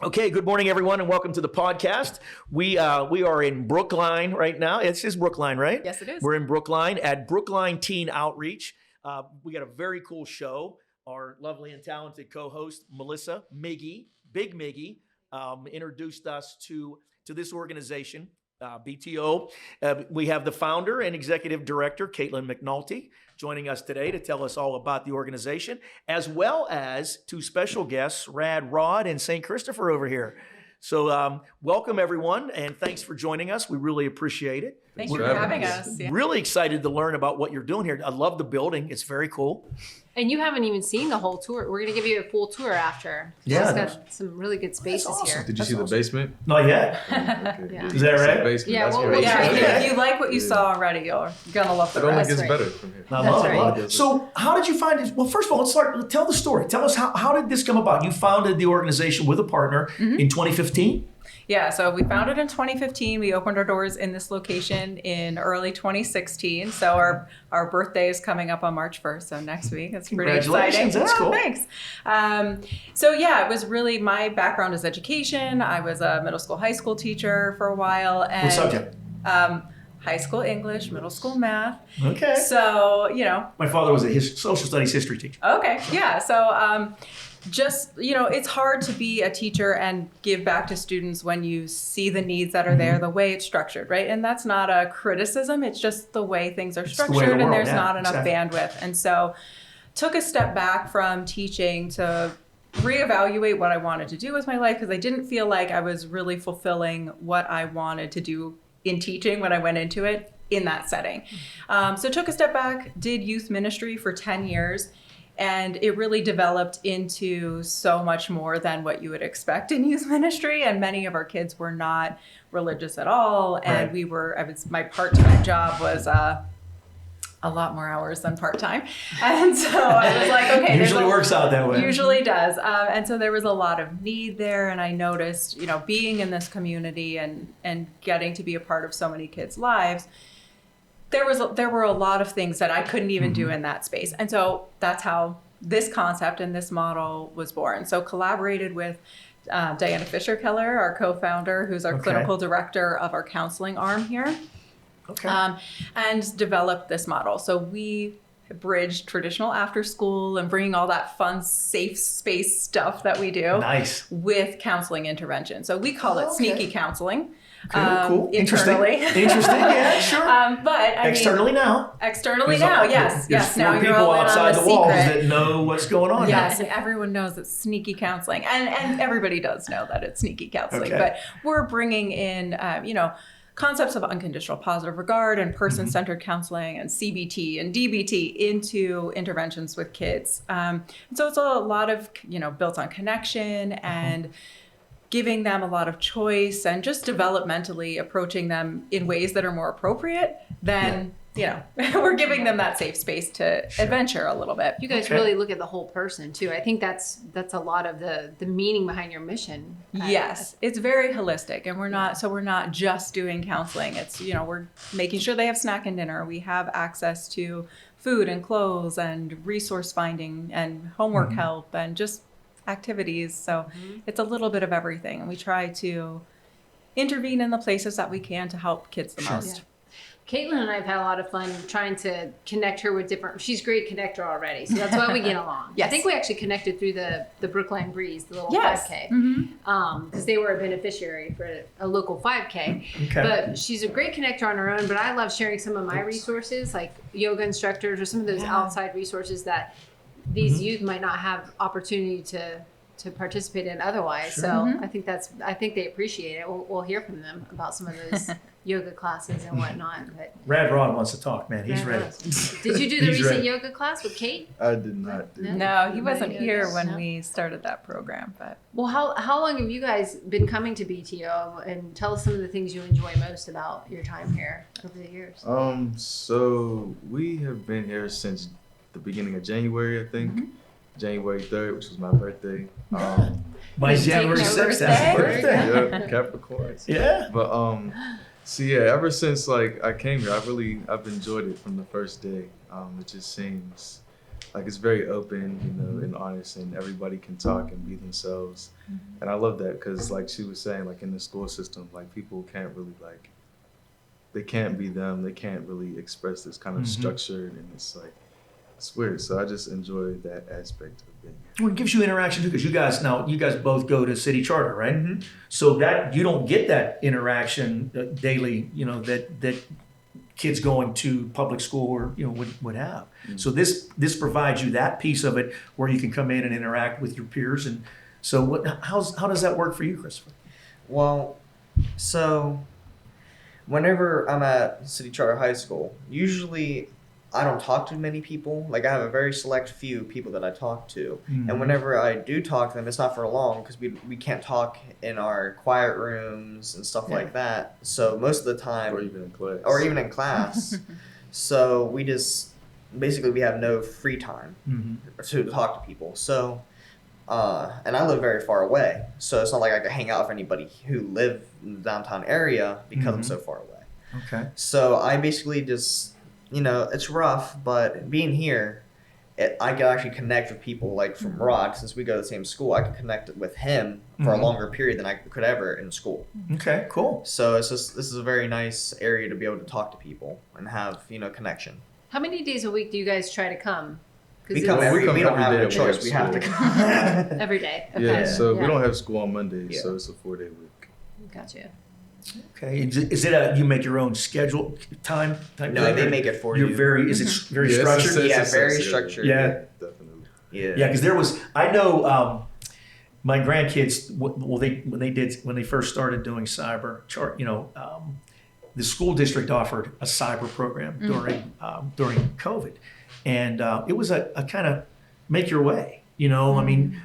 Okay, good morning, everyone, and welcome to the podcast. We are in Brookline right now. It's Brookline, right? Yes, it is. We're in Brookline at Brookline Teen Outreach. We got a very cool show. Our lovely and talented co-host, Melissa Miggy, Big Miggy, introduced us to this organization, BTO. We have the founder and executive director, Caitlin McNulty, joining us today to tell us all about the organization, as well as two special guests, Rad Rod and St. Christopher over here. So welcome, everyone, and thanks for joining us. We really appreciate it. Thanks for having us. Yeah. Really excited to learn about what you're doing here. I love the building. It's very cool. And you haven't even seen the whole tour. We're going to give you a full tour after. Yeah. It's got some really good spaces here. Did you see the basement? Not yet. Okay. Yeah. Is that right? Basement. Yeah, That's well, great. Yeah, if you like what you saw already, you're going to love the It only rest. gets right. better from here. I That's love it, right. love it. So how did you find it? Well, first of all, let's start. Tell the story. Tell us how did this come about? You founded the organization with a partner in 2015? Yeah, so we founded in 2015. We opened our doors in this location in early 2016. So our birthday is coming up on March 1st, so next week. It's pretty exciting. Congratulations, that's cool. Thanks. So yeah, it was really, my background is education. I was a middle school, high school teacher for a while. And, What subject? High school English, middle school math. Okay. So, My father was a social studies history teacher. okay, yeah. So just, it's hard to be a teacher and give back to students when you see the needs that are there, the way it's structured, right? And that's not a criticism. It's just the way things are structured, the and world, there's yeah, not enough exactly. bandwidth. And so took a step back from teaching to reevaluate what I wanted to do with my life, because I didn't feel like I was really fulfilling what I wanted to do in teaching when I went into it in that setting. So took a step back, did youth ministry for 10 years, and it really developed into so much more than what you would expect in youth ministry. And many of our kids were not religious at all. And Right. my part-time job was a lot more hours than part-time. And so I was like, okay. Usually works out that way. Usually does. And so there was a lot of need there. And I noticed, being in this community and getting to be a part of so many kids' lives, there were a lot of things that I couldn't even do in that space. And so that's how this concept and this model was born. So collaborated with Diana Fisher-Keller, our co-founder, who's our clinical director of our counseling arm here, Okay. and developed this model. So we bridged traditional after school and bringing all that fun, safe space stuff that we do Nice. with counseling intervention. So we call it sneaky counseling. Cool. Internally. Interesting. Yeah, sure. But I Externally mean, now. Externally There's now, all- yes. There's Yes, four now you're people all in outside on the a walls secret. that know what's going on. Yes, and everyone knows it's sneaky counseling. And everybody does know that it's sneaky counseling. Okay. But we're bringing in, concepts of unconditional positive regard and person-centered counseling and CBT and DBT into interventions with kids. So it's a lot of, built on connection and giving them a lot of choice and just developmentally approaching them in ways that are more appropriate than, we're giving them that safe space to adventure a little bit. You guys really look at the whole person too. I think that's a lot of the meaning behind your mission. Yes, it's very holistic, and we're not just doing counseling. It's, we're making sure they have snack and dinner. We have access to food and clothes and resource finding and homework help and just activities. So it's a little bit of everything, and we try to intervene in the places that we can to help kids the most. Yeah. Caitlin and I have had a lot of fun trying to connect her with she's a great connector already, so that's why we get along. Yes. I think we actually connected through the Brookline Breeze, the little Yes. 5K, because they were a beneficiary for a local 5K. Okay. But she's a great connector on her own, but I love sharing some of my resources, like yoga instructors or some of those outside resources that these youth might not have opportunity to participate in otherwise. So I think they appreciate it. We'll hear from them about some of those yoga classes and whatnot. But Rad Rod wants to talk, man. He's ready. did you do the He's recent ready. yoga class with Kate? I did not do No. that. No, he wasn't Yeah, here yes. when No. we started that program, but Well, how long have you guys been coming to BTO? And tell us some of the things you enjoy most about your time here over the years. So we have been here since the beginning of January, I think. January 3rd, which was my birthday. Mine's January Taking over 6th. That's birthday. birthday. Yeah, Capricorns. Yeah. But so yeah, ever since I came here, I've enjoyed it from the first day. It just seems like it's very open, you know, and honest, and everybody can talk and be themselves. And I love that because, like she was saying, like in the school system, like people can't really like, they can't be them. They can't really express this kind of structured, and it's like, it's weird. So I just enjoy that aspect of being here. Well, it gives you interaction too, because you guys both go to city charter, right? So that you don't get that interaction daily, you know, that kids going to public school or would have. So this provides you that piece of it where you can come in and interact with your peers. And so how does that work for you, Christopher? Well, so whenever I'm at City Charter High School, usually I don't talk to many people. Like I have a very select few people that I talk to. And whenever I do talk to them, it's not for long because we can't talk in our quiet rooms and stuff like that. So most of the time, Or even in class. So we just basically we have no free time to talk to people. So and I live very far away, so it's not like I could hang out with anybody who live in the downtown area because I'm so far away. Okay. So I basically just, it's rough, but being here, I can actually connect with people like from Rod, since we go to the same school. I can connect with him for a longer period than I could ever in school. Okay, cool. So this is a very nice area to be able to talk to people and have, connection. How many days a week do you guys try to come? We come we don't every have day a at choice. work, We have to so- come. Every day. Okay. Yeah, so we Yeah. don't have school on Mondays, Yeah. so it's a 4-day week. Gotcha. Okay. Is it you make your own schedule time? No, they make it for You're you. very, is it very Yeah, it's structured? Yeah, it's very set structured. Yeah. Definitely. Yeah, because I know my grandkids, when they first started doing cyber chart, the school district offered a cyber program during COVID, and it was a kind of make your way. I mean,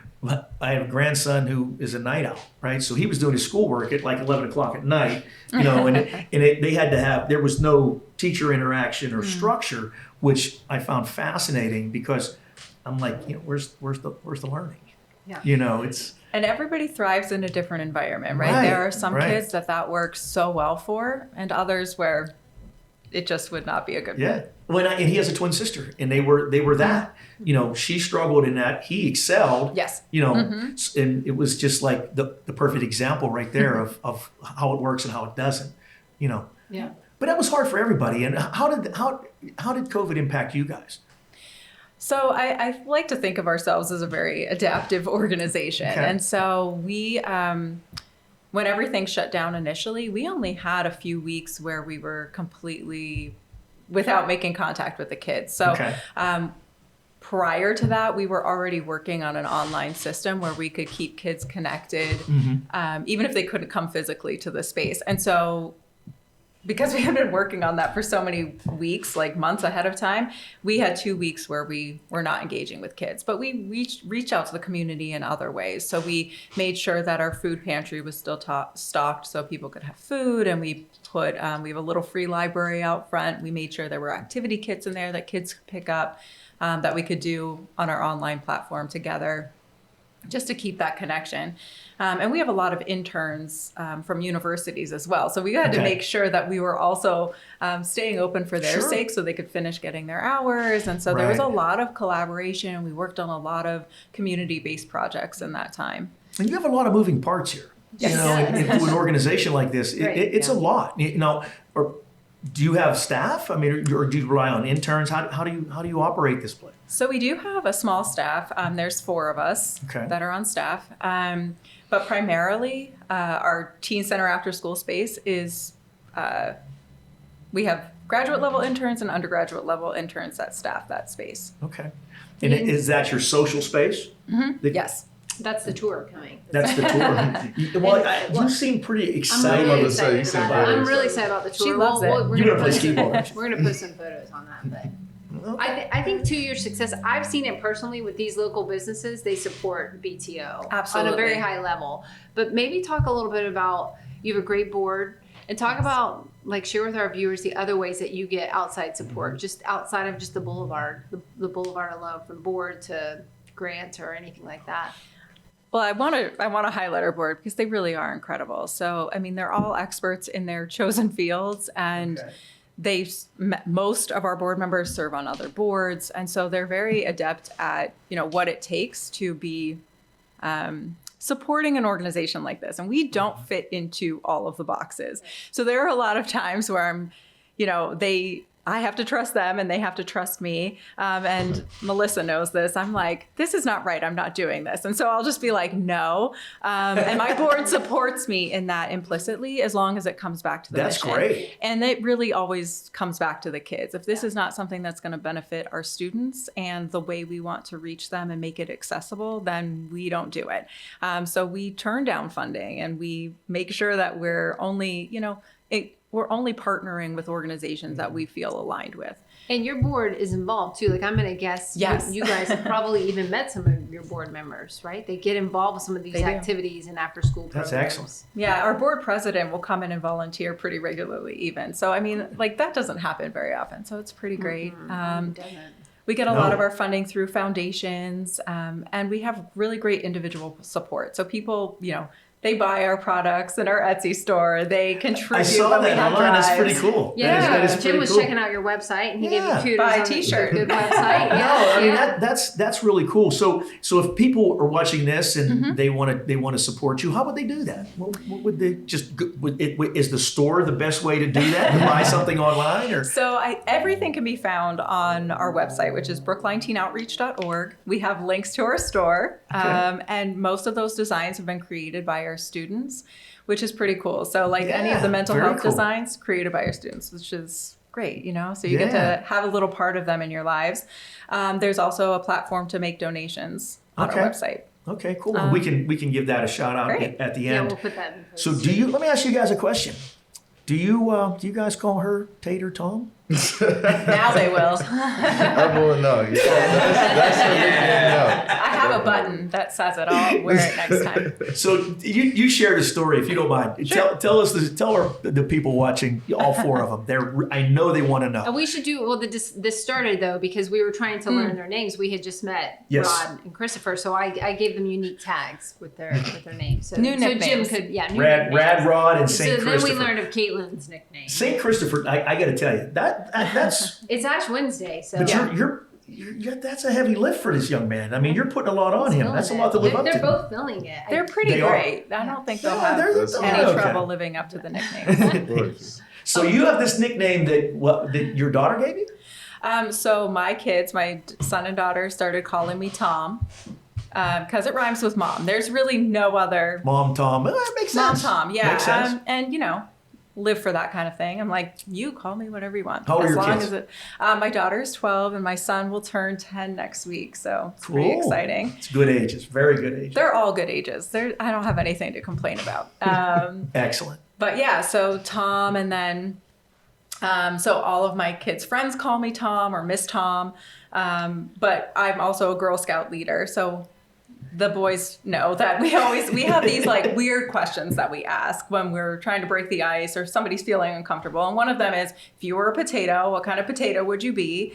I have a grandson who is a night owl, right? So he was doing his schoolwork at like 11 o'clock at night, and they had to have, there was no teacher interaction or structure, which I found fascinating because I'm like, where's the learning? Yeah. It's. And everybody thrives in a different environment, right? Right, There are some right. kids that works so well for, and others where it just would not be a good Yeah. fit. Well, and he has a twin sister, and they were that. She struggled in that. He excelled. Yes. And it was just like the perfect example right there of how it works and how it doesn't. Yeah. But that was hard for everybody. And how did COVID impact you guys? So I like to think of ourselves as a very adaptive organization. Okay. And so we, when everything shut down initially, we only had a few weeks where we were completely without making contact with the kids. So Okay. prior to that, we were already working on an online system where we could keep kids connected, even if they couldn't come physically to the space. And so because we had been working on that for so many weeks, like months ahead of time, we had 2 weeks where we were not engaging with kids, but we reached out to the community in other ways. So we made sure that our food pantry was still stocked so people could have food. And we put, we have a little free library out front. We made sure there were activity kits in there that kids could pick up, that we could do on our online platform together, just to keep that connection. And we have a lot of interns from universities as well. So we had to make sure that we were also staying open for their sake so they could finish getting their hours. And so there was a lot of collaboration. We worked on a lot of community-based projects in that time. And you have a lot of moving parts here. Yes. And to an organization like this, Right. it's a lot. Or do you have staff? I mean, or do you rely on interns? How do you operate this place? So we do have a small staff. There's 4 of us that are on staff. But primarily, our teen center after school space is, we have graduate level interns and undergraduate level interns that staff that space. Okay. And is that your social space? Yes. That's the tour coming. That's the tour. Well, you seem pretty I'm excited. really to say, excited you seem about it. very I'm really excited. excited about the tour. She loves it. We're You're gonna gonna play post some- skateboard. We're gonna post some photos on that, but. I think to your success, I've seen it personally with these local businesses. They support BTO on a very Absolutely. high level. But maybe talk a little bit about, you have a great board, and talk about, like, share with our viewers the other ways that you get outside support, just outside of just the boulevard, the boulevard alone, from board to grant or anything like that. Well, I want to highlight our board because they really are incredible. So, I mean, they're all experts in their chosen fields, and most of our board members serve on other boards, and so they're very adept at what it takes to be supporting an organization like this. And we don't fit into all of the boxes, so there are a lot of times where I have to trust them and they have to trust me. And Melissa knows this. I'm like, this is not right. I'm not doing this. And so I'll just be like, no. And my board supports me in that implicitly, as long as it comes back to the That's mission. great. And it really always comes back to the kids. If this is not something that's going to benefit our students and the way we want to reach them and make it accessible, then we don't do it. So we turn down funding and we make sure that we're only, we're only partnering with organizations that we feel aligned with. And your board is involved too. Like, I'm going to guess Yes. you guys have probably even met some of your board members, right? They get involved with some of these They do. activities and after school programs. That's excellent. Yeah, our board president will come in and volunteer pretty regularly even. So, I mean, like that doesn't happen very often. So it's pretty great. It doesn't. We get a No. lot of our funding through foundations, and we have really great individual support. So people, they buy our products in our Etsy store. They contribute I saw when we that have online. That's drives. pretty cool. Yeah, That is Jim pretty was cool. checking out your website and he Yeah. gave you kudos Buy a on t-shirt. the good website. No, Yeah, I mean yeah. that's really cool. So if people are watching this and Mm-hmm. they want to support you, how would they do that? What would they just? Is the store the best way to do that? To buy something online or? So everything can be found on our website, which is brooklineteenoutreach.org. We have links to our store, and most of those designs have been created by our students, which is pretty cool. So like any of the Yeah, mental very health cool. designs created by our students, which is great, so you get Yeah. to have a little part of them in your lives. There's also a platform to make donations on Okay. our website. Okay, cool. we can give that a shout out Great. at the Yeah, end. we'll put that in post. So let me ask you guys a question. Do you guys call her Tater Tom? Now they will. Everyone know. Yeah, that's the nickname I have a button that says it. I'll wear it next time. So you shared a story, if you don't mind. Tell the people watching, all four of them. I know they want to know. And we should do, this started though, because we were trying to learn their names. We had just met Yes. Rod and Christopher. So I gave them unique tags with their names. So, New so Jim nicknames. could, new Rad nicknames. Rod and So Saint then Christopher. we learned of Caitlin's nickname. Saint Christopher. I got to tell you that's. It's Ash Wednesday, so. But you're that's a heavy lift for this young man. I mean, you're putting a lot on him. That's a lot to live up They're to. both filling it. They're pretty They are. great. I don't think they'll Yeah, have they're any okay. trouble living up to the nickname. Of course. So you have this nickname that your daughter gave you? So my kids, my son and daughter, started calling me Tom because it rhymes with mom. There's really no other Mom Tom. It makes Mom sense. Tom. Yeah, Makes sense. and live for that kind of thing. I'm like, you call me whatever you want. How old are as your long kids? as it. My daughter's 12 and my son will turn 10 next week. So it's pretty Cool. exciting. It's good ages. Very good ages. They're all good ages. I don't have anything to complain about. Excellent. But yeah, so Tom, and then so all of my kids' friends call me Tom or Miss Tom. But I'm also a Girl Scout leader, so the boys know that we have these like weird questions that we ask when we're trying to break the ice or somebody's feeling uncomfortable. And one of them is, if you were a potato, what kind of potato would you be?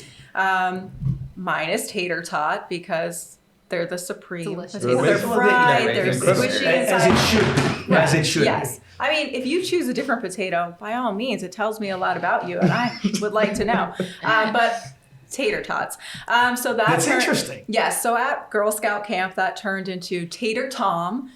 Mine is tater tot because they're the supreme Delicious. potato. They're Delicious. fried, Yeah, they're right. squishy As inside. it should be. As it should Yes. I mean, if you choose a different potato, by all means, it tells me a lot about you, and I would like to know. But tater tots. So That's interesting. Yes. So at Girl Scout camp, that turned into Tater Tom,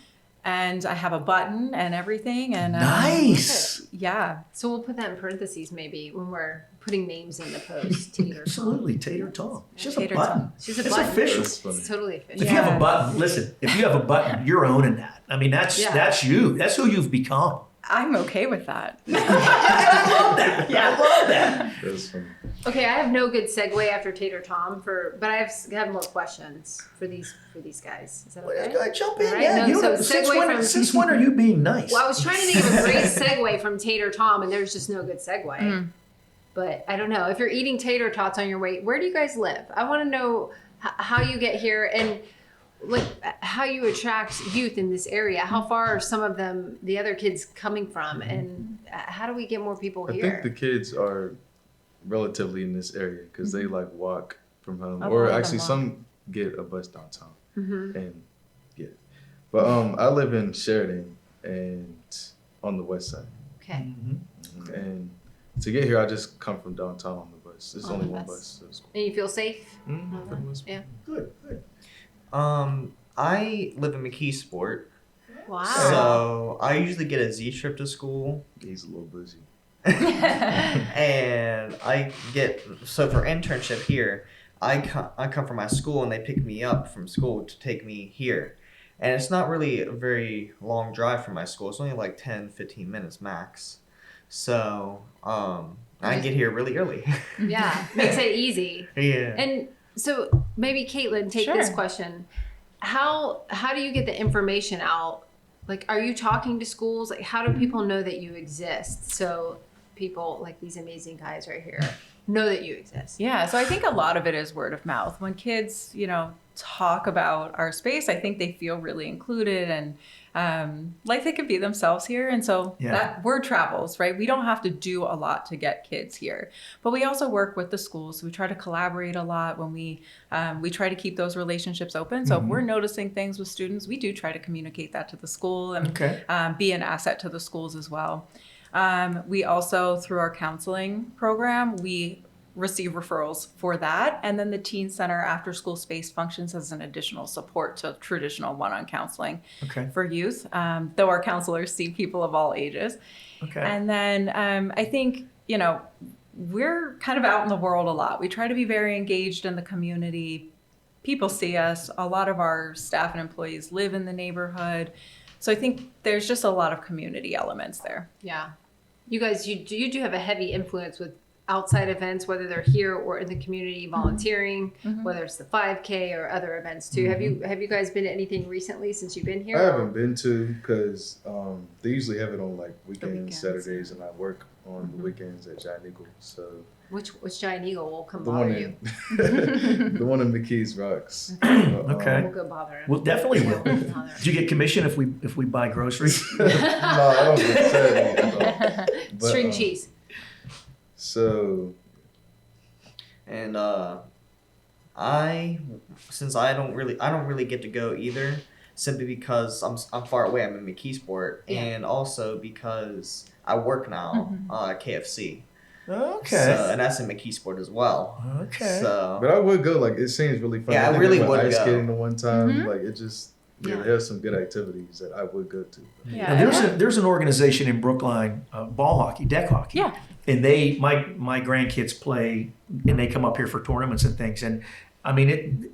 and I have a button and everything. And Nice. yeah. So we'll put that in parentheses maybe when we're putting names in the post. Tater. Absolutely. Tater Tom. It's just Tater a button. Tom. She's a It's button. official. That's funny. It's totally official. If you have a Yeah. button, listen, if you have a button, you're owning that. I mean, that's you. That's who you've become. I'm okay with that. I love that. Yeah. I love that. That's funny. Okay, I have no good segue after Tater Tom but I have more questions for these guys. Is that okay? Go ahead, jump in. All right, Yeah. no, You so don't- since, segue when, from- since when are you being nice? Well, I was trying to think of a great segue from Tater Tom, and there's just no good segue. But I don't know. If you're eating tater tots on your way, where do you guys live? I want to know how you get here and like how you attract youth in this area. How far are some of them, the other kids, coming from, and how do we get more people I here? think the kids are relatively in this area because they like walk from home, A lot or of them actually walk. some get a bus downtown. Mhm. And yeah, but I live in Sheridan and on the west side, Okay. Mhm. and to get here, I just come from downtown on the bus. There's On only the one bus. bus to the school. And you feel safe? For the most part. Yeah. Good. I live in McKeesport, Wow. so I usually get a Z trip to school. He's a little busy. And so for internship here, I come from my school and they pick me up from school to take me here. And it's not really a very long drive from my school. It's only like 10, 15 minutes max. So I get here really early. Yeah, makes it easy. Yeah. And so maybe Caitlin, take this Sure. question. How do you get the information out? Like, are you talking to schools? Like, how do people know that you exist? So people like these amazing guys right here know that you exist. Yeah, so I think a lot of it is word of mouth. When kids, talk about our space, I think they feel really included and like they can be themselves here. And so that word travels, right? We don't have to do a lot to get kids here, but we also work with the schools. So we try to collaborate a lot when we try to keep those relationships open. So if we're noticing things with students, we do try to communicate that to the school and be an asset to the schools as well. We also, through our counseling program, we receive referrals for that. And then the Teen Center after school space functions as an additional support to traditional one-on counseling for youth, though our counselors see people of all ages. And then I think, we're kind of out in the world a lot. We try to be very engaged in the community. People see us. A lot of our staff and employees live in the neighborhood. So I think there's just a lot of community elements there. Yeah. You guys, you do have a heavy influence with outside events, whether they're here or in the community volunteering, whether it's the 5K or other events too. Have you guys been to anything recently since you've been here? I haven't been to because they usually have it on like weekends, weekends. Saturdays, and I work on the weekends at Giant Eagle. So Which Giant Eagle will come the bother one you? in the one in McKees Rocks. Okay. We'll go bother him. Well, definitely will. Bother Do you get commission if we buy groceries? No, I don't get sad at all. But, String cheese. So And since I don't really get to go either, simply because I'm far away. I'm in McKeesport, and also because I work now at KFC. Okay. So, and that's in McKeesport as well. Okay. So, but I would go. Like it seems really fun. Yeah, I think really went would ice go. skating the one time. Like it just Yeah. there's some good activities that I would go to. Now, there's an organization in Brookline, ball hockey, deck hockey. Yeah. And my grandkids play, and they come up here for tournaments and things. And I mean,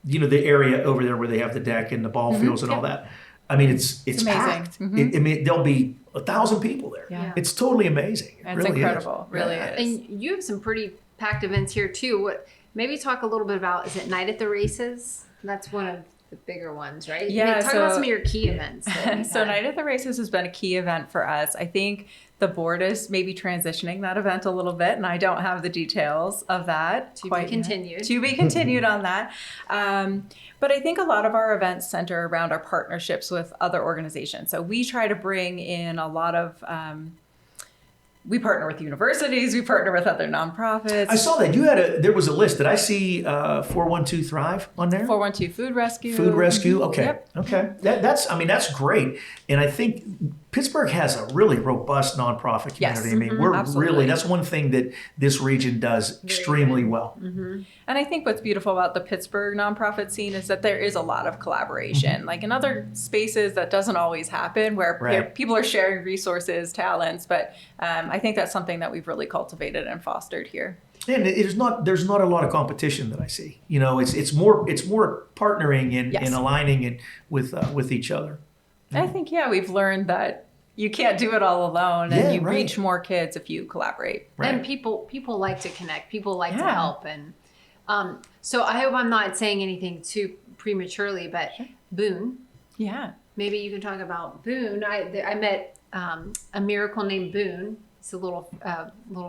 the area over there where they have the deck and the ball fields and all that. I mean, it's amazing. packed. There'll be 1,000 people there. Yeah. It's totally amazing. It It's really incredible. is. Really Yeah. is. And you have some pretty packed events here too. Maybe talk a little bit about, is it Night at the Races? That's one of the bigger ones, right? Yeah, Talk about so- some of your key events. that you've So had. Night at the Races has been a key event for us. I think the board is maybe transitioning that event a little bit, and I don't have the details of that. To be quite yet. continued. To be continued on that. But I think a lot of our events center around our partnerships with other organizations. So we try to bring in a lot of we partner with universities, we partner with other nonprofits. I saw that there was a list. Did I see 412 Thrive on there? 412 Food Rescue. Food Rescue. Okay. Yep. Okay. That's great. And I think Pittsburgh has a really robust nonprofit community. Yes. I mean, we're Absolutely. that's one thing that this region does extremely well. And I think what's beautiful about the Pittsburgh nonprofit scene is that there is a lot of collaboration. Like in other spaces, that doesn't always happen, where Right. people are sharing resources, talents. But I think that's something that we've really cultivated and fostered here. And there's not a lot of competition that I see. It's more partnering and, Yes. and aligning it with each other. I think, we've learned that you can't do it all alone, and Yeah, you right. reach more kids if you collaborate. Right. And people like to connect. People like to Yeah. help. And so I hope I'm not saying anything too prematurely, but Boone, Yeah. maybe you can talk about Boone. I met a miracle named Boone. It's a little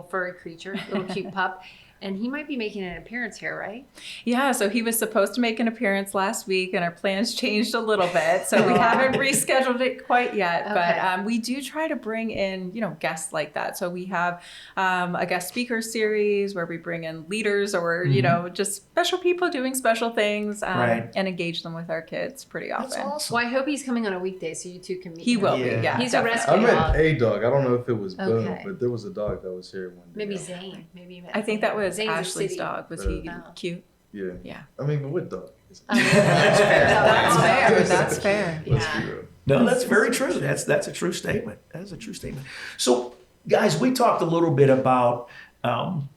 furry creature, little cute pup. And he might be making an appearance here, right? Yeah, so he was supposed to make an appearance last week, and our plans changed a little bit. So we haven't rescheduled it quite yet, Okay. but we do try to bring in, guests like that. So we have a guest speaker series where we bring in leaders or, just special people doing special things Right. and engage them with our kids pretty often. That's awesome. Well, I hope he's coming on a weekday so you two can meet He him. will Yeah. be, yeah. He's a definitely. rescue I dog. met a dog. I don't know if it was Boom, Okay. but there was a dog that was here one day. Maybe Zane. Maybe you met I think that was Zane's a Ashley's city. dog. Was he Oh. cute? Yeah. Yeah. I mean, but what dog? That's fair. That's fair. Let's Yeah. be real. No, that's very true. That's a true statement. That is a true statement. So, guys, we talked a little bit about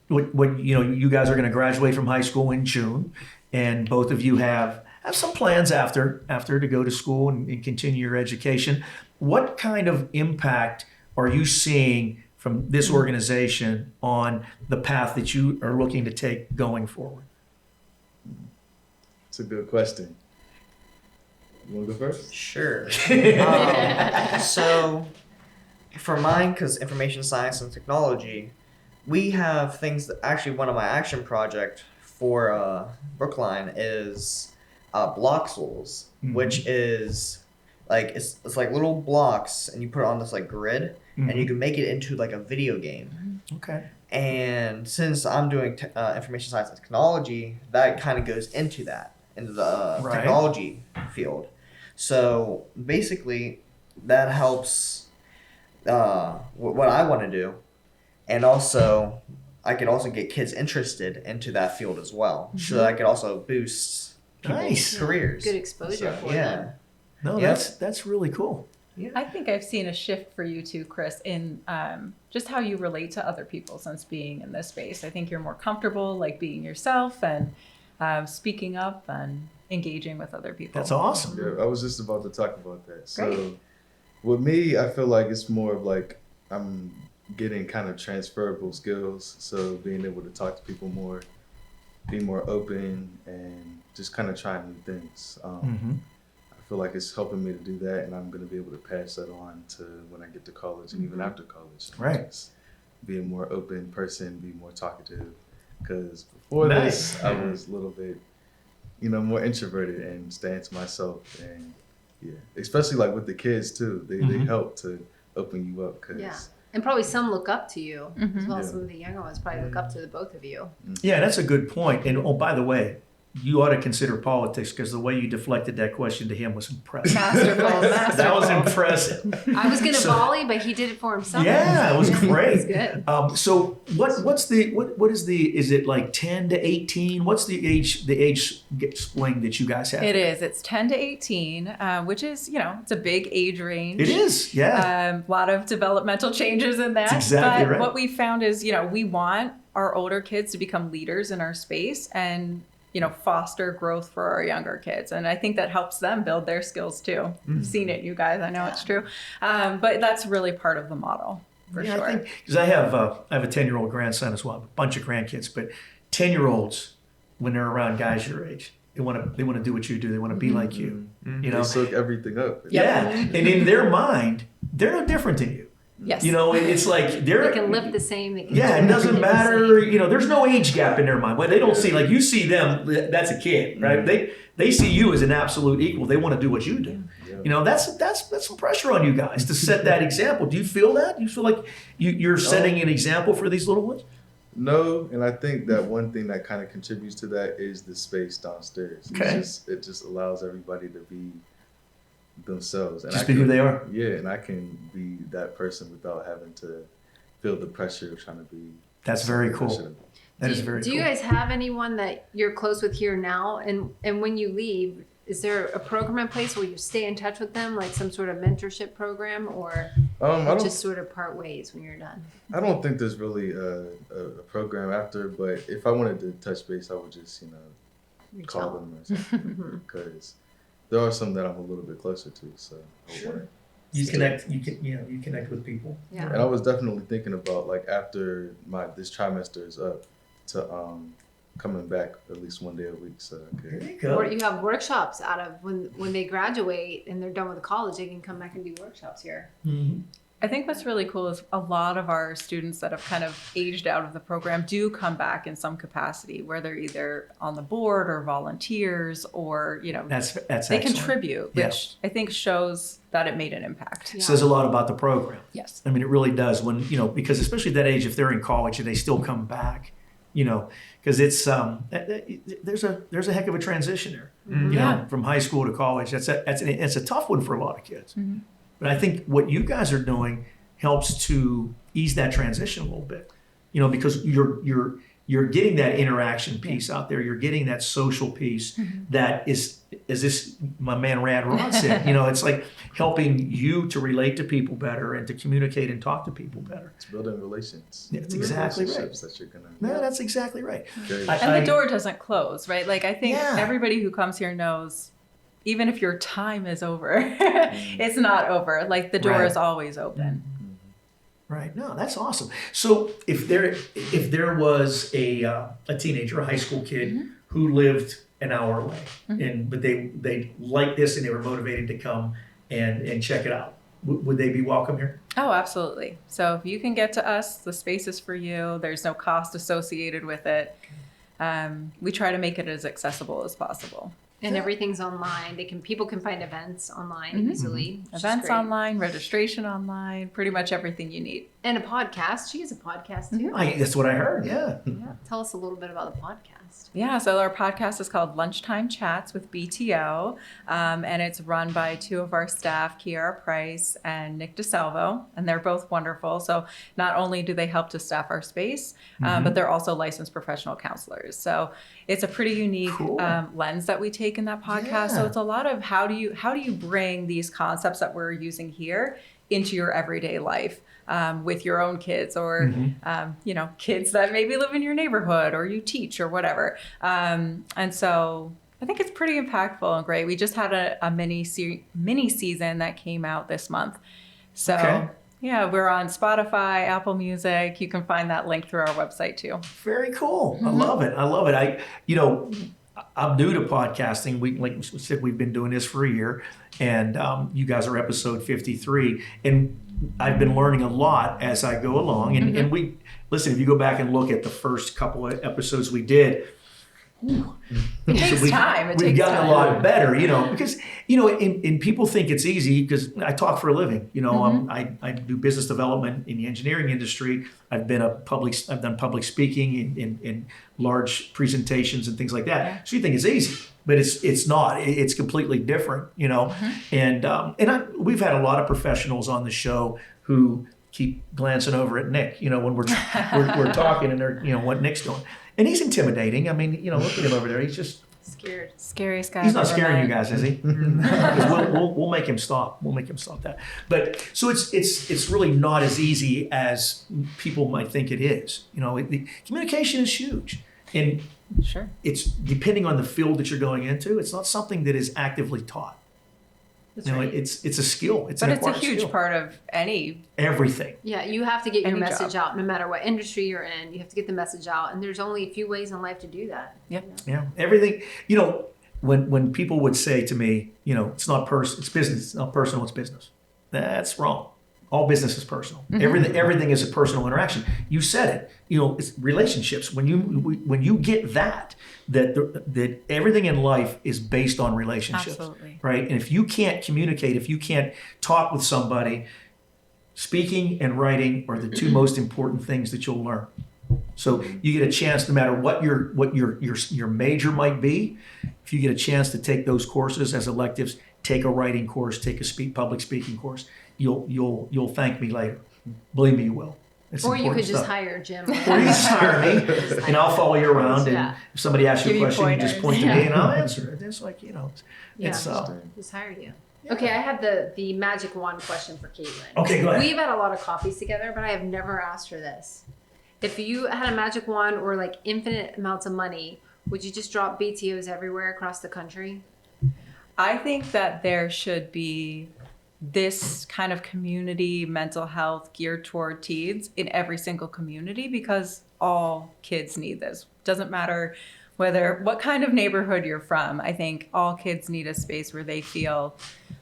what you guys are going to graduate from high school in June, and both of you have some plans after to go to school and continue your education. What kind of impact are you seeing from this organization on the path that you are looking to take going forward? It's a good question. You want to go first? Sure. So, for mine, because information science and technology, we have things that actually one of my action project for Brookline is Bloxels, which is like it's like little blocks, and you put it on this like grid, and you can make it into like a video game. Okay. And since I'm doing information science and technology, that kind of goes into the Right. technology field. So basically, that helps what I want to do, and also I can also get kids interested into that field as well. So that I could also boost people's Nice. careers. Good exposure for Yeah. them. No, Yep. that's really cool. I think I've seen a shift for you too, Chris, in just how you relate to other people since being in this space. I think you're more comfortable, like being yourself and speaking up and engaging with other people. That's awesome. Yeah, I was just about to talk about that. So, Great. with me, I feel like it's more of like I'm getting kind of transferable skills. So, being able to talk to people more, be more open, and just kind of trying new things. I feel like it's helping me to do that, and I'm going to be able to pass that on to when I get to college and even after college. Right. Just be a more open person, be more talkative. Because before Nice. this, I was a little bit, more introverted and staying to myself. And yeah, especially like with the kids too, they help to open you up. Cause Yeah. And probably some look up to you as well. Yeah. Some of the younger ones probably look up to the both of you. Yeah, that's a good point. And oh, by the way, you ought to consider politics because the way you deflected that question to him was impressive. Masterful. That was impressive. I was going to So- volley, but he did it for himself. Yeah, it was great. It's good. So what is it like 10 to 18? What's the age spling that you guys have? It is. It's 10 to 18, which is, it's a big age range. It is, yeah. A lot of developmental changes in that. That's exactly but right. what we found is, we want our older kids to become leaders in our space and, foster growth for our younger kids. And I think that helps them build their skills too. You've seen it, you guys. I know it's true. But that's really part of the model for Yeah, sure. I think because I have a 10-year-old grandson as well, a bunch of grandkids, but 10-year-olds when they're around guys your age, they want to do what you do. They want to be like you. they soak everything up. Yeah, and in their mind, they're no different than you. Yes. It's like They can lift the same. They can Yeah, it do doesn't the matter. same. There's no age gap in their mind. But they don't see like you see them. That's a kid, right? They see you as an absolute equal. They want to do what you do. Yeah. That's some pressure on you guys to set that example. Do you feel that? Do you feel like you're setting an example for these little ones? No, and I think that one thing that kind of contributes to that is the space downstairs. Okay. It just allows everybody to be themselves. And Just be who they are. Yeah, and I can be that person without having to feel the pressure of trying to be. That's very something I cool. shouldn't be. That is very Do cool. you guys have anyone that you're close with here now? And when you leave, is there a program in place where you stay in touch with them, like some sort of mentorship program, or just sort of part ways when you're done? I don't think there's really a program after, but if I wanted to touch base, I would just Reach call out. them or something because there are some that I'm a little bit closer to. So I would wanna You connect. You connect with people. Yeah. And I was definitely thinking about like after this trimester is up to coming back at least one day a week. So I There could, you go. Or you have workshops out of when they graduate and they're done with college, they can come back and do workshops here. Mhm. I think what's really cool is a lot of our students that have kind of aged out of the program do come back in some capacity, where they're either on the board or volunteers or, That's they excellent. contribute, Yeah. which I think shows that it made an impact. Yeah. Says a lot about the program. Yes. I mean, it really does when, because especially at that age, if they're in college and they still come back, because it's, there's a heck of a transition there, Yeah. from high school to college. It's a tough one for a lot of kids. Mm-hmm. But I think what you guys are doing helps to ease that transition a little bit, because you're getting that interaction piece out there. You're getting that social piece that is this my man Rad Rod said. It's like helping you to relate to people better and to communicate and talk to people better. It's building relations. That's exactly right. Relationships that you're gonna. No, that's exactly right. carry. And the door doesn't close, right? Like, I think Yeah. everybody who comes here knows, even if your time is over, it's not over. Like, the door Right. is always open. Right. No, that's awesome. So if there was a teenager, a high school kid who lived an hour away, but they liked this and they were motivated to come and check it out, would they be welcome here? Oh, absolutely. So if you can get to us, the space is for you. There's no cost associated with it. We try to make it as accessible as possible. And everything's online. People can find events online easily. which is Events great. online, registration online, pretty much everything you need. And a podcast. She has a podcast too. That's what I heard. Yeah. Yeah. Tell us a little bit about the podcast. Yeah, so our podcast is called Lunchtime Chats with BTO, and it's run by two of our staff, Kiara Price and Nick DeSalvo, and they're both wonderful. So not only do they help to staff our space, but they're also licensed professional counselors. So it's a pretty unique Cool. lens that we take in that podcast. So Yeah. it's a lot of how do you bring these concepts that we're using here into your everyday life. With your own kids or, kids that maybe live in your neighborhood or you teach or whatever. And so I think it's pretty impactful and great. We just had a mini season that came out this month. So Okay. yeah, we're on Spotify, Apple Music. You can find that link through our website too. Very cool. I love it. I'm new to podcasting. Like we said, we've been doing this for a year, and you guys are episode 53, and I've been learning a lot as I go along. And we listen. If you go back and look at the first couple of episodes we did, It takes time. We've gotten a lot better, because and people think it's easy because I talk for a living. I do business development in the engineering industry. I've done public speaking in large presentations and things like that. Yeah. So you think it's easy, but it's not. It's completely different, And we've had a lot of professionals on the show who keep glancing over at Nick, when we're talking and they're what Nick's doing. And he's intimidating. I mean, look at him over there. He's just Scared. Scariest guy. he's not I've ever scaring you met. guys, is he? 'Cause we'll make him stop. We'll make him stop that. But so it's really not as easy as people might think it is. The communication is huge, and Sure. it's depending on the field that you're going into. It's not something that is actively taught. That's right. It's a skill. It's But an it's a acquired skill. part of any. Everything. Yeah, you have to get your Any message job. out no matter what industry you're in. You have to get the message out. And there's only a few ways in life to do that. Yep. Yeah, everything. When people would say to me, it's not it's business. It's not personal. It's business. That's wrong. All business is personal. Everything is a personal interaction. You said it. It's relationships. When you get that everything in life is based on relationships, Absolutely. right? And if you can't communicate, if you can't talk with somebody, speaking and writing are the two most important things that you'll learn. So you get a chance, no matter what your major might be, if you get a chance to take those courses as electives, take a writing course, take a public speaking course, you'll thank me later. Believe me, you will. It's Or you important could just stuff. hire Jim. Or you just hire me, and I'll follow you around. And Yeah. if somebody asks you a Give you question, you just pointers. point to me, Yeah. and I'll answer it. It's like Yeah. it's Just hire you. Okay, I have the magic wand question for Caitlin. Okay, go ahead. We've had a lot of coffees together, but I have never asked her this. If you had a magic wand or like infinite amounts of money, would you just drop BTOs everywhere across the country? I think that there should be this kind of community mental health geared toward teens in every single community because all kids need this. Doesn't matter what kind of neighborhood you're from. I think all kids need a space where they feel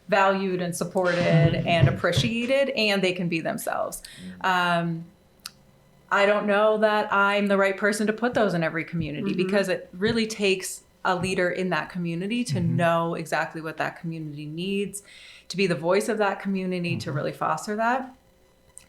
valued and supported and appreciated, and they can be themselves. I don't know that I'm the right person to put those in every community because it really takes a leader in that community to know exactly what that community needs, to be the voice of that community, to really foster that.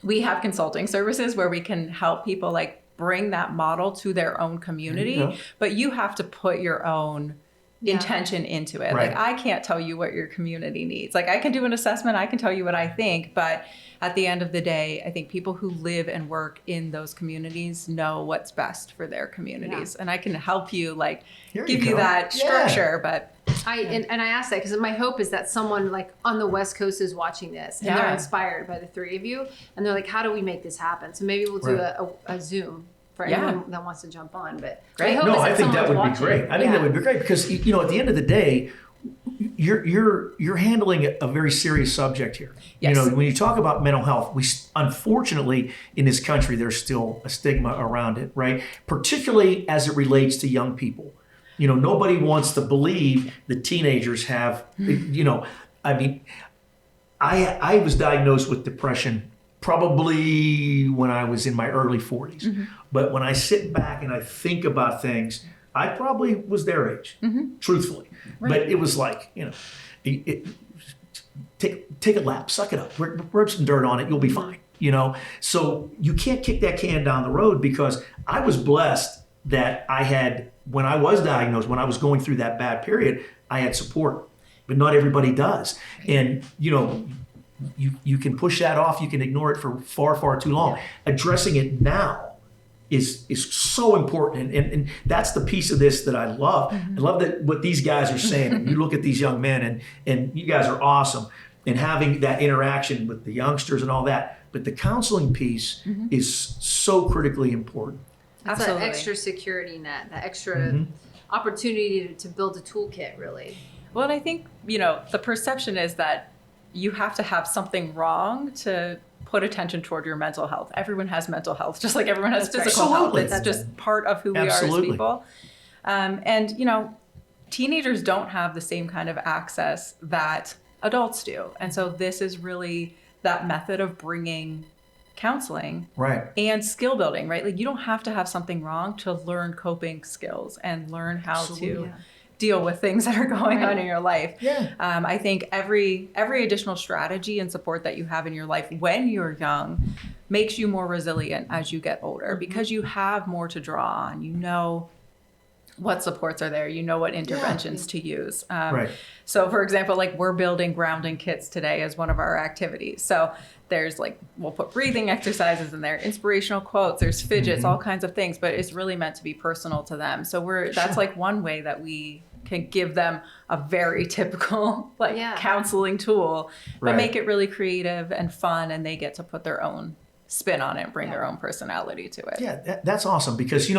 We have consulting services where we can help people like bring that model to their own community, but you have to put your own intention into it. Right. Like I can't tell you what your community needs. Like I can do an assessment, I can tell you what I think, but at the end of the day, I think people who live and work in those communities know what's best for their communities. And I can help you like give you that structure, but I asked that because my hope is that someone like on the West Coast is watching this and they're inspired by the three of you and they're like, how do we make this happen? So maybe we'll do a Zoom for anyone that wants to jump on. But great. I think that would be great. I think that would be great because at the end of the day, you're handling a very serious subject here. Yes. When you talk about mental health, we unfortunately in this country there's still a stigma around it, right? Particularly as it relates to young people. Nobody wants to believe that teenagers have. I was diagnosed with depression probably when I was in my early 40s. But when I sit back and I think about things, I probably was their age, truthfully. Right. But it was like, take a lap, suck it up, rub some dirt on it, you'll be fine. So you can't kick that can down the road because I was blessed that I had, when I was diagnosed, when I was going through that bad period, I had support, but not everybody does. And, you can push that off, you can ignore it for far, far too long. Addressing it now is so important. And that's the piece of this that I love. I love that what these guys are saying. And you look at these young men and you guys are awesome and having that interaction with the youngsters and all that. But the counseling piece is so critically important. That's that extra security net, that extra opportunity to build a toolkit, really. Well, and I think, the perception is that you have to have something wrong to put attention toward your mental health. Everyone has mental health, just like everyone has physical health. It's just part of who we are as people. And, teenagers don't have the same kind of access that adults do. And so this is really that method of bringing counseling and skill building, right? Like you don't have to have something wrong to learn coping skills and learn how to deal with things that are going on in your life. I think every additional strategy and support that you have in your life when you're young makes you more resilient as you get older because you have more to draw on. You know what supports are there. You know what interventions to use. So for example, like we're building grounding kits today as one of our activities. So there's we'll put breathing exercises in there, inspirational quotes, there's fidgets, all kinds of things, but it's really meant to be personal to them. So that's one way that we can give them a very typical counseling tool, but make it really creative and fun, and they get to put their own spin on it and bring their own personality to it. Yeah, that's awesome because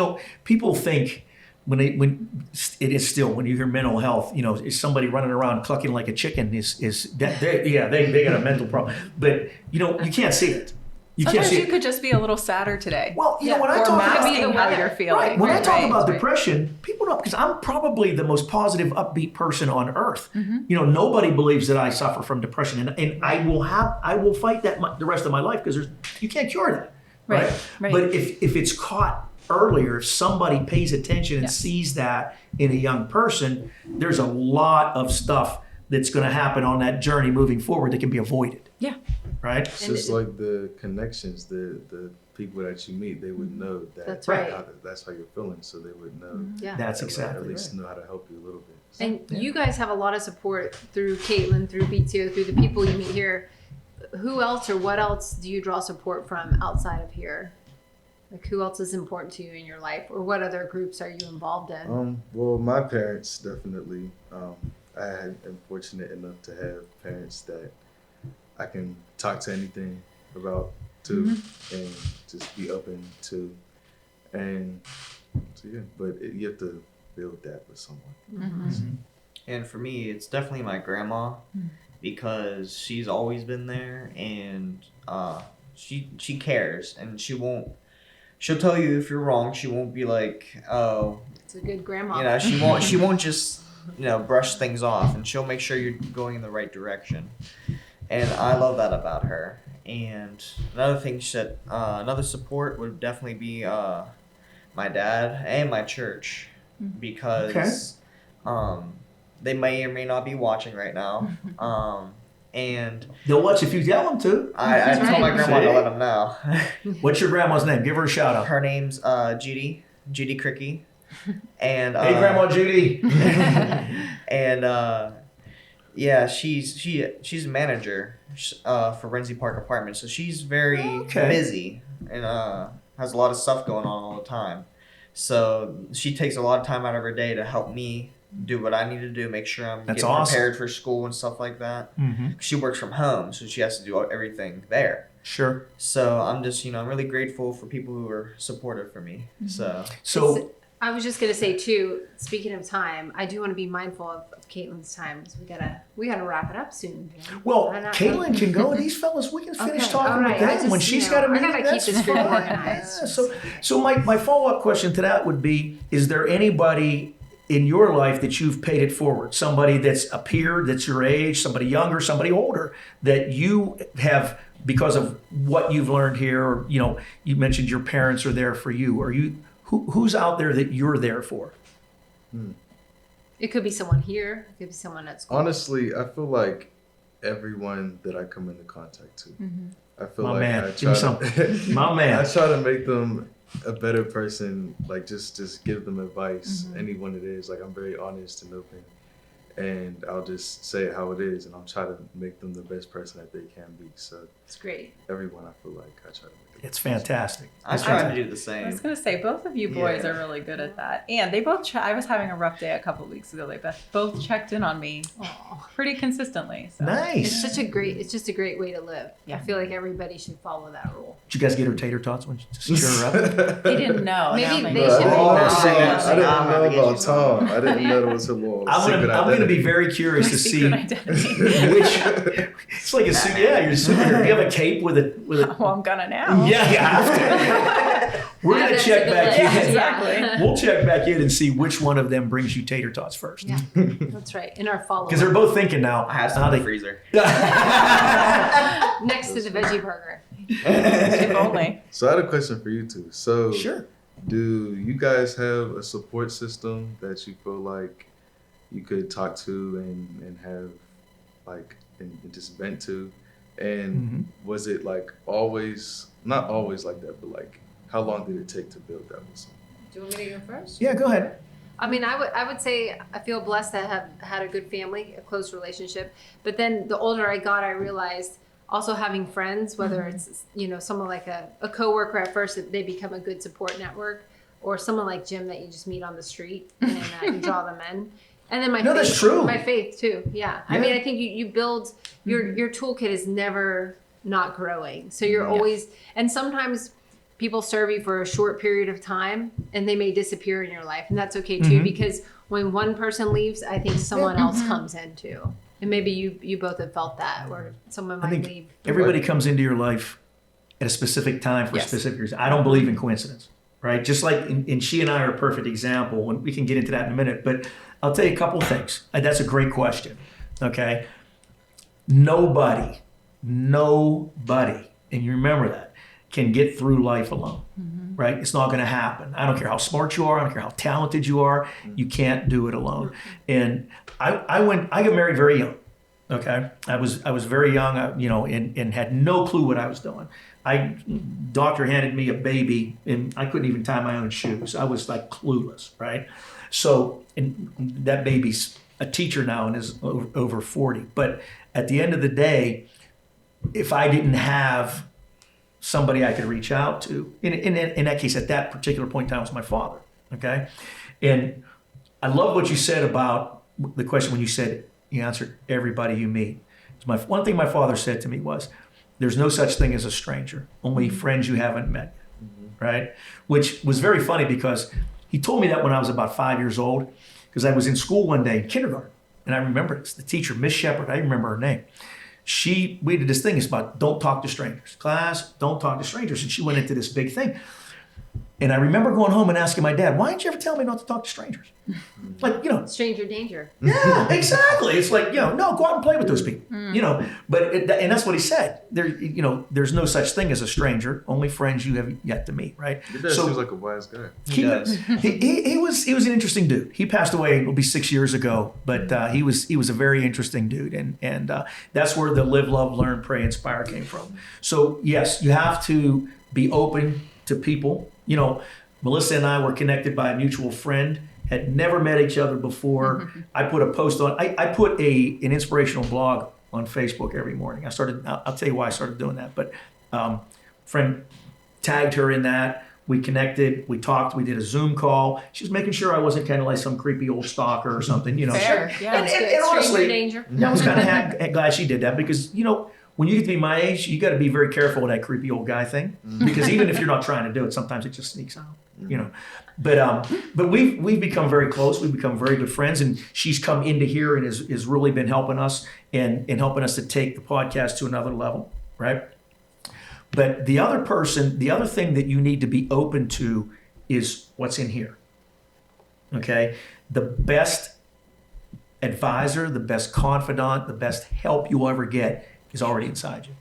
people think when you hear mental health, is somebody running around clucking like a chicken is that they got a mental problem, but you can't see it. Sometimes you could just be a little sadder today. Well, when I talk about how you're feeling. When I talk about depression, people know because I'm probably the most positive, upbeat person on earth. Nobody believes that I suffer from depression, and I will fight that the rest of my life because you can't cure that, right? But if it's caught earlier, if somebody pays attention and sees that in a young person, there's a lot of stuff that's going to happen on that journey moving forward that can be avoided. Yeah. Right? It's just like the connections, the people that you meet, they would know that that's how you're feeling, so they would know. That's exactly at least know how to help you a little bit. So, and you guys have a lot of support through Caitlin, through BTO, through the people you meet here. Who else or what else do you draw support from outside of here? Like who else is important to you in your life, or what other groups are you involved in? Well, my parents definitely. I am fortunate enough to have parents that I can talk to anything about too, and just be open to, and so but you have to build that with someone. And for me, it's definitely my grandma because she's always been there, and she cares, and she'll tell you if you're wrong. She won't be like, oh, it's a good grandma. She won't just brush things off, and she'll make sure you're going in the right direction. And I love that about her. And another thing another support would definitely be my dad and my church, because they may or may not be watching right now. And They'll watch if you tell them to. I told my grandma to let them know. What's your grandma's name? Give her a shout out. Her name's Judy Cricky. And Hey, Grandma Judy. and yeah, she's a manager for Renzi Park Apartments, so she's very busy and has a lot of stuff going on all the time. So she takes a lot of time out of her day to help me do what I need to do, make sure I'm getting prepared for school and stuff like that. Mm-hmm. She works from home, so she has to do everything there. Sure. So I'm just, I'm really grateful for people who are supportive for me. So I was just gonna say too. Speaking of time, I do want to be mindful of Caitlin's time, because we gotta wrap it up soon. Well, Caitlin can go, and these fellas, we can finish talking with them when she's got a meeting. I gotta keep this group organized. Yeah, so my follow-up question to that would be: is there anybody in your life that you've paid it forward? Somebody that's a peer, that's your age, somebody younger, somebody older, that you have, because of what you've learned here, or you mentioned your parents are there for you. Are you? Who's out there that you're there for? It could be someone here. It could be someone at school. Honestly, I feel like everyone that I come into contact to, I feel My like man. I Give try me some. My man. I try to make them a better person. Like just give them advice, anyone it is. Like I'm very honest and open, and I'll just say it how it is, and I'll try to make them the best person that they can be. So It's great. everyone, I feel like I try to make them. It's fantastic. I try to do the I was same. gonna say both of you boys Yeah. are really good at that, and they both. I was having a rough day a couple of weeks ago. They both checked in on me pretty consistently. So. Nice. It's just a great way to live. Yeah. I feel like everybody should follow that rule. Did you guys get her tater tots when to cheer her up? They didn't know. Maybe Now they know. should I make didn't I'm know gonna get about you some. Tom. I didn't know there was a little secret I'm going to be identity. very curious My to see secret identity. which. It's like a suit. Yeah, you're a superhero. Do you have a cape with a? Well, I'm gonna now. Yeah, you have to. We're Add going that to check the back list. in. Yeah, exactly. We'll check back in and see which one of them brings you tater tots first. Yeah, that's right. In our follow-up. Because they're both thinking now. I have some how in the they- freezer. next to the veggie burger. If only. So I had a question for you two. So Sure. do you guys have a support system that you feel like you could talk to and have like and just vent to? And was it like always, not always like that, but like how long did it take to build that with someone? Do you want me to go first? Yeah, go ahead. I mean, I would say I feel blessed to have had a good family, a close relationship. But then the older I got, I realized also having friends, whether it's someone like a coworker at first, they become a good support network, or someone like Jim that you just meet on the street and you draw them in. And then No, that's true. my faith too. Yeah. I mean, I think you build your toolkit is never not growing. So you're always, and sometimes people serve you for a short period of time and they may disappear in your life, and that's okay too, because when one person leaves, I think someone else comes in too. And maybe you both have felt that, or someone I might think leave. everybody comes into your life at a specific time for a Yes. specific reason. I don't believe in coincidence, right? Just like, and she and I are a perfect example, and we can get into that in a minute, but I'll tell you a couple of things. That's a great question, okay? Nobody, and you remember that, can get through life alone, right? It's not going to happen. I don't care how smart you are. I don't care how talented you are. You can't do it alone. And I got married very young. Okay, I was very young, and had no clue what I was doing. Doctor handed me a baby, and I couldn't even tie my own shoes. I was like clueless, right? So, and that baby's a teacher now and is over 40. But at the end of the day, if I didn't have somebody I could reach out to, in that case, at that particular point in time, was my father. Okay, and I love what you said about the question when you said you answered everybody you meet. One thing my father said to me was, "There's no such thing as a stranger, only friends you haven't met." Right, which was very funny because he told me that when I was about 5 years old, because I was in school one day in kindergarten, and I remember it's the teacher, Miss Shepherd. I remember her name. We did this thing. It's about don't talk to strangers. Class, don't talk to strangers. And she went into this big thing. And I remember going home and asking my dad, why didn't you ever tell me not to talk to strangers? Like, Stranger danger. yeah, exactly. It's like, no, go out and play with those people, but, and that's what he said. There's no such thing as a stranger, only friends you have yet to meet, right? Your dad seems like a wise guy. He does. He was an interesting dude. He passed away, it'll be 6 years ago, but he was a very interesting dude. And that's where the live, love, learn, pray, inspire came from. So yes, you have to be open to people. Melissa and I were connected by a mutual friend, had never met each other before. I put a post on, I put an inspirational blog on Facebook every morning. I'll tell you why I started doing that, but friend tagged her in that. We connected, we talked, we did a Zoom call. She was making sure I wasn't kind of like some creepy old stalker or something, Fair. Yeah. And honestly, Stranger danger. I was kind of glad she did that because, when you get to be my age, you got to be very careful with that creepy old guy thing because even if you're not trying to do it, sometimes it just sneaks out, But we've become very close. We've become very good friends, and she's come into here and has really been helping us and helping us to take the podcast to another level, right? But the other thing that you need to be open to is what's in here. Okay, the best advisor, the best confidant, the best help you'll ever get is already inside you.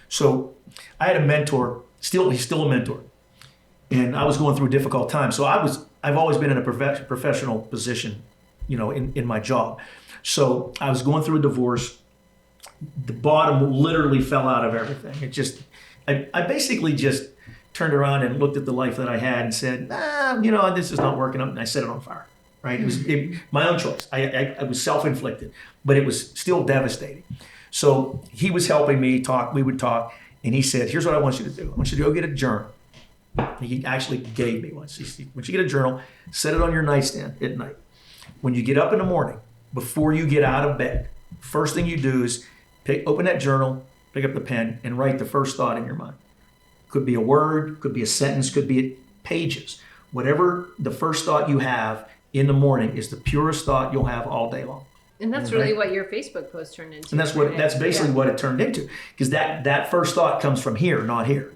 So I had a mentor, he's still a mentor. And I was going through a difficult time. So I've always been in a professional position, in my job. So I was going through a divorce. The bottom literally fell out of everything. I basically just turned around and looked at the life that I had and said, this is not working out. And I set it on fire, right? It was my own choice. I was self-inflicted, but it was still devastating. So he was helping me talk, we would talk, and he said, here's what I want you to do. I want you to go get a journal. He actually gave me one. He said, once you get a journal, set it on your nightstand at night. When you get up in the morning, before you get out of bed, first thing you do is open that journal, pick up the pen, and write the first thought in your mind. Could be a word, could be a sentence, could be pages. Whatever the first thought you have in the morning is the purest thought you'll have all day long. And that's really what your Facebook post turned into. And that's basically what it turned into, because that first thought comes from here, not here.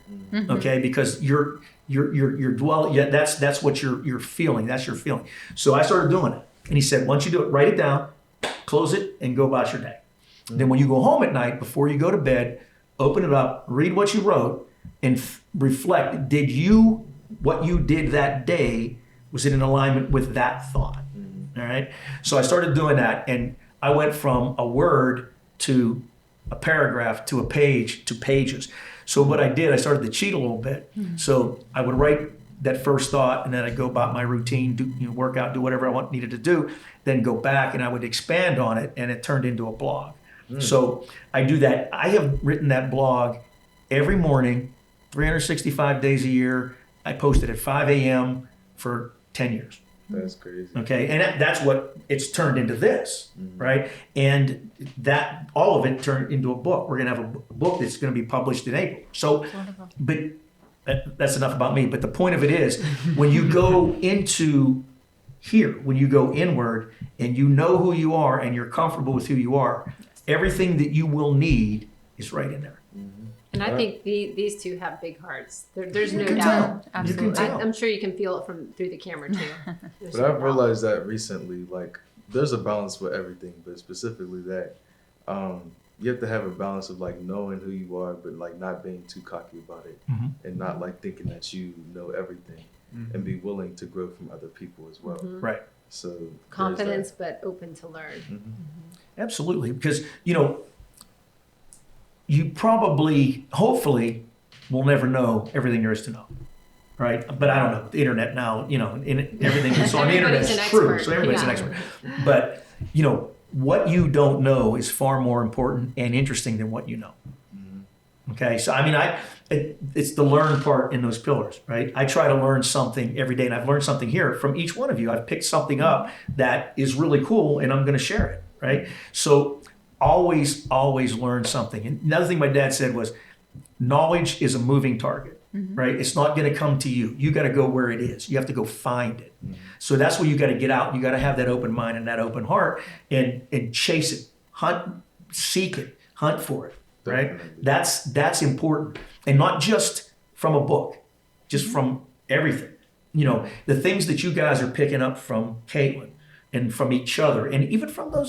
Okay, because you're dwelling. Yeah, that's what you're feeling. That's your feeling. So I started doing it, and he said, once you do it, write it down, close it, and go about your day. Then when you go home at night, before you go to bed, open it up, read what you wrote, and reflect. What you did that day, was it in alignment with that thought? All right. So I started doing that, and I went from a word to a paragraph to a page to pages. So what I did, I started to cheat a little bit. So I would write that first thought, and then I'd go about my routine, do work out, do whatever I needed to do, then go back and I would expand on it, and it turned into a blog. So I do that. I have written that blog every morning, 365 days a year. I post it at 5 a.m. for 10 years. That's crazy. Okay, and that's what it's turned into this, right? And that all of it turned into a book. We're gonna have a book that's gonna be published in April. So, but that's enough about me. But the point of it is, when you go into here, when you go inward, and you know who you are, and you're comfortable with who you are, everything that you will need is right in there. And I think these two have big hearts. There's no can doubt. tell. Absolutely. You can tell. I'm sure you can feel it through the camera too. There's But no I've doubt. realized that recently, like, there's a balance with everything, but specifically that you have to have a balance of like knowing who you are, but like not being too cocky about it, and not like thinking that you know everything, and be willing to grow from other people as well. Right. So there's that. Confidence, but open to learn. Absolutely, because you probably, hopefully, will never know everything there is to know, right? But I don't know. The internet now, everything that's on the internet Everybody's is an true. expert. So everybody's an expert. But what you don't know is far more important and interesting than what you know. Okay, so I mean, it's the learn part in those pillars, right? I try to learn something every day, and I've learned something here from each one of you. I've picked something up that is really cool, and I'm going to share it, right? So always learn something. And another thing my dad said was, knowledge is a moving target, right? It's not going to come to you. You got to go where it is. You have to go find it. So that's where you got to get out. You got to have that open mind and that open heart, and chase it, hunt, seek it, hunt for it, right? Definitely. That's important, and not just from a book, just from everything. You know, the things that you guys are picking up from Caitlin and from each other, and even from the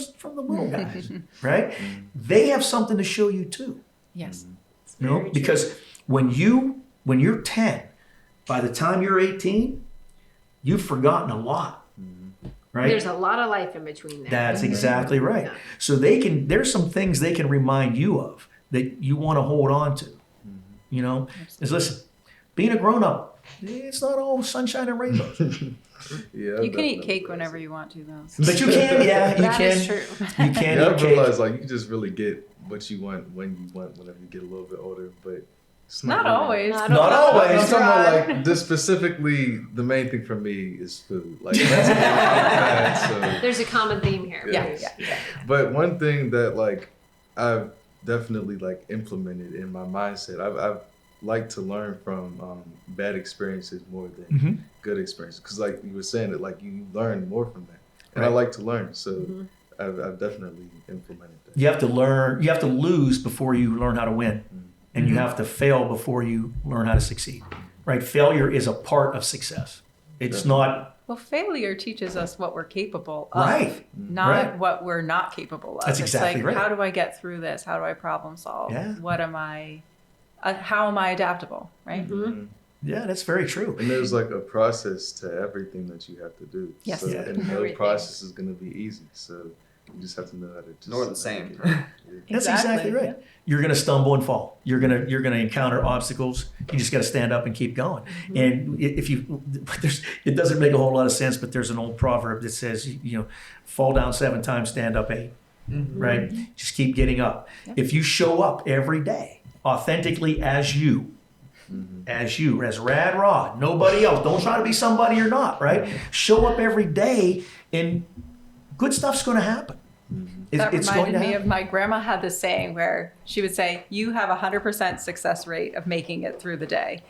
little guys, right? They have something to show you too. Yes. You know, because when you're 10, by the time you're 18, you've forgotten a lot, right? There's a lot of life in between there. That's exactly right. Yeah. So there's some things they can remind you of that you want to hold on to. You know, is listen, being a grown up, it's not all sunshine and rainbows. Yeah, You can eat cake whenever you want to, though. But you can, yeah, you That can. is true. You can Yeah, I eat cake. realize like you just really get what you want when you want whenever you get a little bit older, but it's Not really- always. Not always. I'm talking about like just specifically the main thing for me is food. Like that's bad, so. There's a common theme here. Yeah. But one thing that like I've definitely like implemented in my mindset, I've liked to learn from bad experiences more than good experiences. Because like you were saying, that like you learn more from that, and I Right. like to learn. So I've definitely implemented that. You have to learn. You have to lose before you learn how to win, and you have to fail before you learn how to succeed. Right? Failure is a part of success. It's not Well, failure teaches us what we're capable of, right. not Right. what we're not capable of. That's it's exactly like, right. how do I get through this? How do I problem solve? Yeah. What am I? How am I adaptable? Right. Yeah, that's very true. And there's like a process to everything that you have to do. Yes. So, Yeah. and no Everything. process is going to be easy. So you just have to know how to just. Nor the same. navigate it. Yeah. That's exactly right. Yeah. You're going to stumble and fall. You're going to encounter obstacles. You just got to stand up and keep going. And if you, it doesn't make a whole lot of sense, but there's an old proverb that says, you know, fall down 7 times, stand up 8. Right? Just keep getting up. If you show up every day authentically as you, as Rad Rod, nobody else. Don't try to be somebody you're not, right? Show up every day and good stuff's going to happen. That It's going reminded to me happen. of my grandma had this saying where she would say, "You have a 100% success rate of making it through the day,"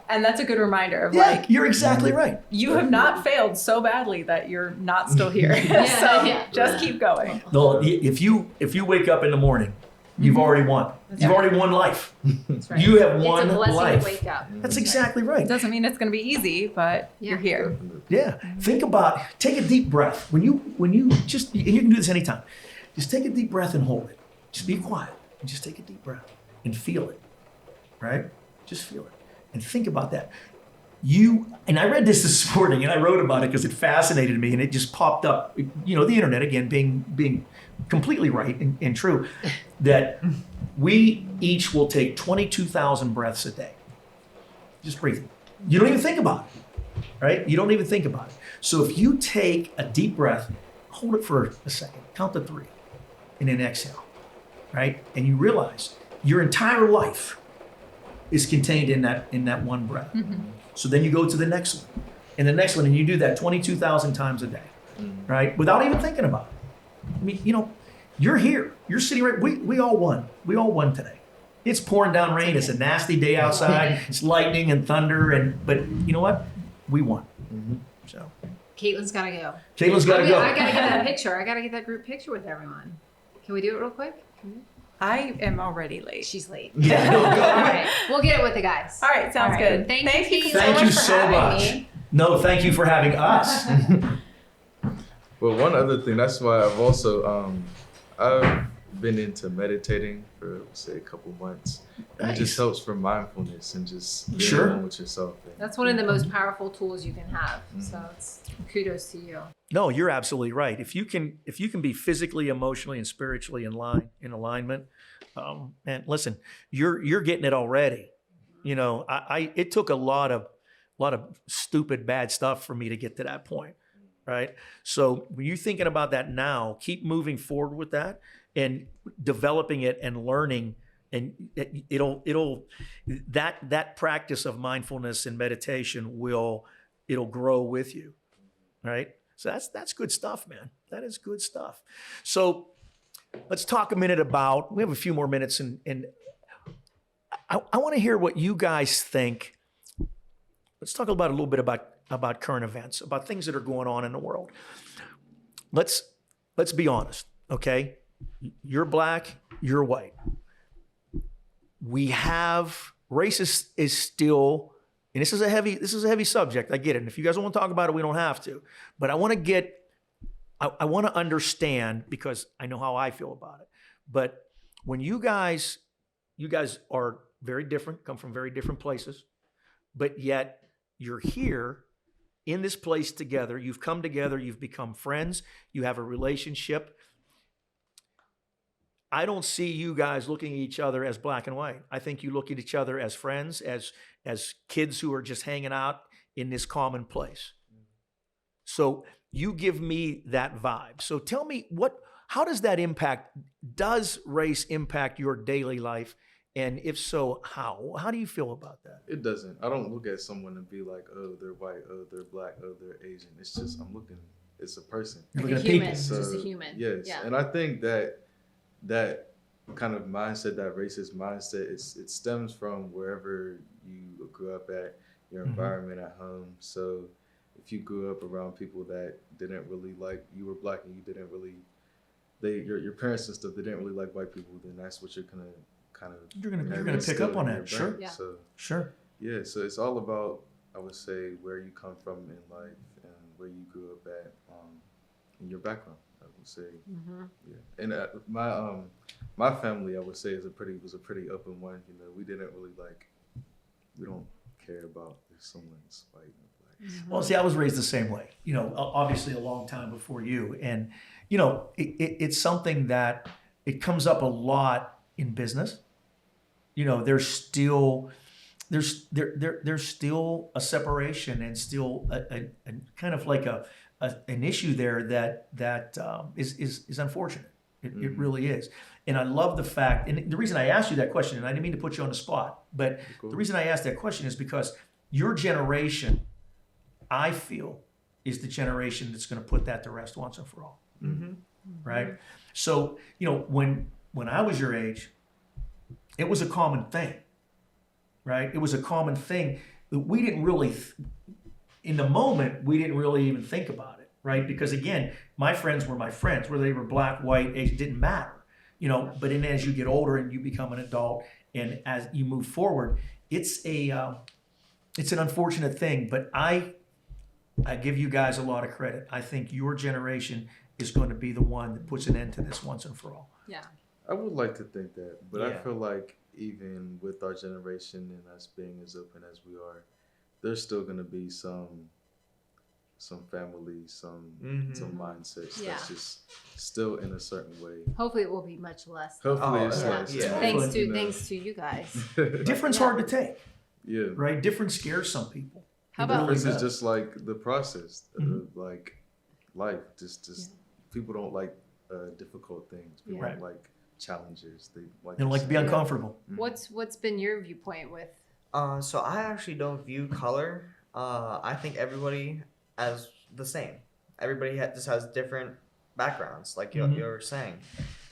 and that's a good reminder of Yeah, like you're exactly right. you have not failed so badly that you're not still here. So yeah. just keep going. No, if you wake up in the morning, you've already won. You've already won life. That's right. You have won It's a blessing life. to wake up. That's exactly right. Doesn't mean it's going to be easy, but Yeah. you're here. Yeah. Think about, take a deep breath. When you just, and you can do this anytime. Just take a deep breath and hold it. Just be quiet and just take a deep breath and feel it. Right? Just feel it. And think about that. And I read this morning and I wrote about it because it fascinated me and it just popped up. You know, the internet again being completely right and true, that we each will take 22,000 breaths a day. Just breathing. You don't even think about it, right? You don't even think about it. So if you take a deep breath, hold it for a second, count to 3, and then exhale, right? And you realize your entire life is contained in that one breath. So then you go to the next one, and the next one, and you do that 22,000 times a day, right? Without even thinking about it. I mean, you know, you're here. You're sitting right. We all won. We all won today. It's pouring down rain. It's a nasty day outside. It's lightning and thunder. But you know what? We won. So Caitlin's got to go. Caitlin's got to go. I got to get that picture. I got to get that group picture with everyone. Can we do it real quick? I am already late. She's late. Yeah, no, go. All right. We'll get it with the guys. All right, sounds All right. good. Thank you so Thank much you for so having much. me. No, thank you for having us. Well, one other thing, that's why I've also I've been into meditating for say a couple months. And it just Nice. helps for mindfulness and just being Sure. alone with yourself. And That's one of the most powerful tools you can have. So it's kudos to you. No, you're absolutely right. If you can be physically, emotionally, and spiritually in alignment, and listen, you're getting it already. You know, it took a lot of stupid bad stuff for me to get to that point, right? So when you're thinking about that now, keep moving forward with that and developing it and learning. And it'll that practice of mindfulness and meditation it'll grow with you, right? So that's good stuff, man. That is good stuff. So let's talk a minute about. We have a few more minutes, and I want to hear what you guys think. Let's talk a little bit about current events, about things that are going on in the world. Let's be honest, okay? You're black, you're white. We have race is still and this is a heavy subject. I get it. And if you guys don't want to talk about it, we don't have to. But I want to understand, because I know how I feel about it. But when you guys are very different, come from very different places, but yet you're here in this place together. You've come together. You've become friends. You have a relationship. I don't see you guys looking at each other as black and white. I think you look at each other as friends, as kids who are just hanging out in this common place. So you give me that vibe. So tell me, how does that impact? Does race impact your daily life? And if so, how? How do you feel about that? It doesn't. I don't look at someone and be like, oh, they're white, oh, they're black, oh, they're Asian. It's just, it's a person. You're Like a looking at human, people. So, just a human. Yes. Yeah. And I think that kind of mindset, that racist mindset, it stems from wherever you grew up at, your environment at home. So if you grew up around people that didn't really like, you were black and you didn't really, your parents and stuff, they didn't really like white people, then that's what you're gonna You're gonna pick up on that. Sure. Yeah. So Sure. yeah, so it's all about, I would say, where you come from in life and where you grew up at, in your background, I would say. Yeah. And my family, I would say, was a pretty open one. You know, we didn't really we don't care about if someone's white or black. Well, see, I was raised the same way, you know, obviously a long time before you. And, you know, it's something that it comes up a lot in business. You know, there's still a separation and still a kind of like an issue there that is unfortunate. It really is. And I love the fact, and the reason I asked you that question, and I didn't mean to put you on the spot, but the reason I asked that question is because your generation, I feel, is the generation that's going to put that to rest once and for all. Right? So, you know, when I was your age, it was a common thing, right? It was a common thing that we didn't really, in the moment, we didn't really even think about it, right? Because again, my friends were my friends, whether they were black, white, Asian, didn't matter, you know. But then as you get older and you become an adult, and as you move forward, it's an unfortunate thing. But I give you guys a lot of credit. I think your generation is going to be the one that puts an end to this once and for all. Yeah. I would like to think that, but I Yeah. feel like even with our generation and us being as open as we are, there's still going to be some families, some mindsets Yeah. that's just still in a certain way. Hopefully it will be much less. Hopefully Oh, it's yeah. less. Yeah. Thanks to you guys. Difference Yeah. hard to take, Yeah. right? Difference scares some people. How It about- really This is does. just like the process Mhm. of like life. Just people don't like difficult things. People Right. don't like challenges. They They don't like to be uncomfortable. What's been your viewpoint with? So I actually don't view color. I think everybody as the same. Everybody just has different backgrounds, like you were saying.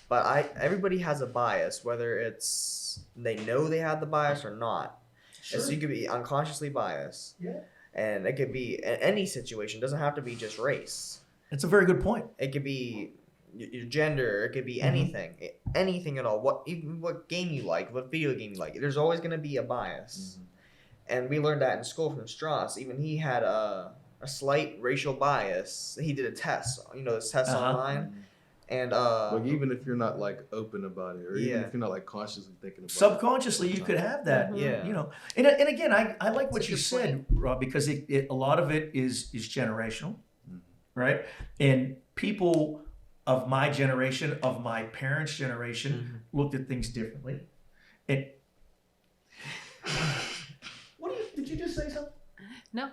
But everybody has a bias, whether it's they know they have the bias or not. Sure. So you could be unconsciously biased. Yeah. And it could be in any situation. It doesn't have to be just race. It's a very good point. It could be your gender. It could be anything at all. Even what game you like, what video game you like. There's always going to be a bias. And we learned that in school from Strauss. Even he had a slight racial bias. He did a test, this test online. And like even if you're not like open about it, or even if you're not like consciously thinking about Subconsciously, you could have that. Yeah. You know, and again, I like what That's a you good said, Rob, because a lot of it is generational, right? And people of my generation, of my parents' generation, looked at things differently. And did you just say something? No,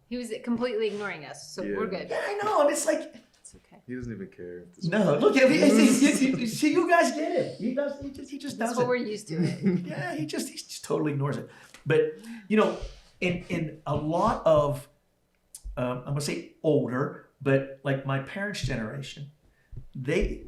he was completely ignoring us, so we're good. Yeah, I know, and it's like, It's okay. He doesn't even care. no, look at me. See, you guys get it. He just That's does what it. we're used to. It. Yeah, he just totally ignores it. But in a lot of I'm gonna say older, but like my parents' generation, they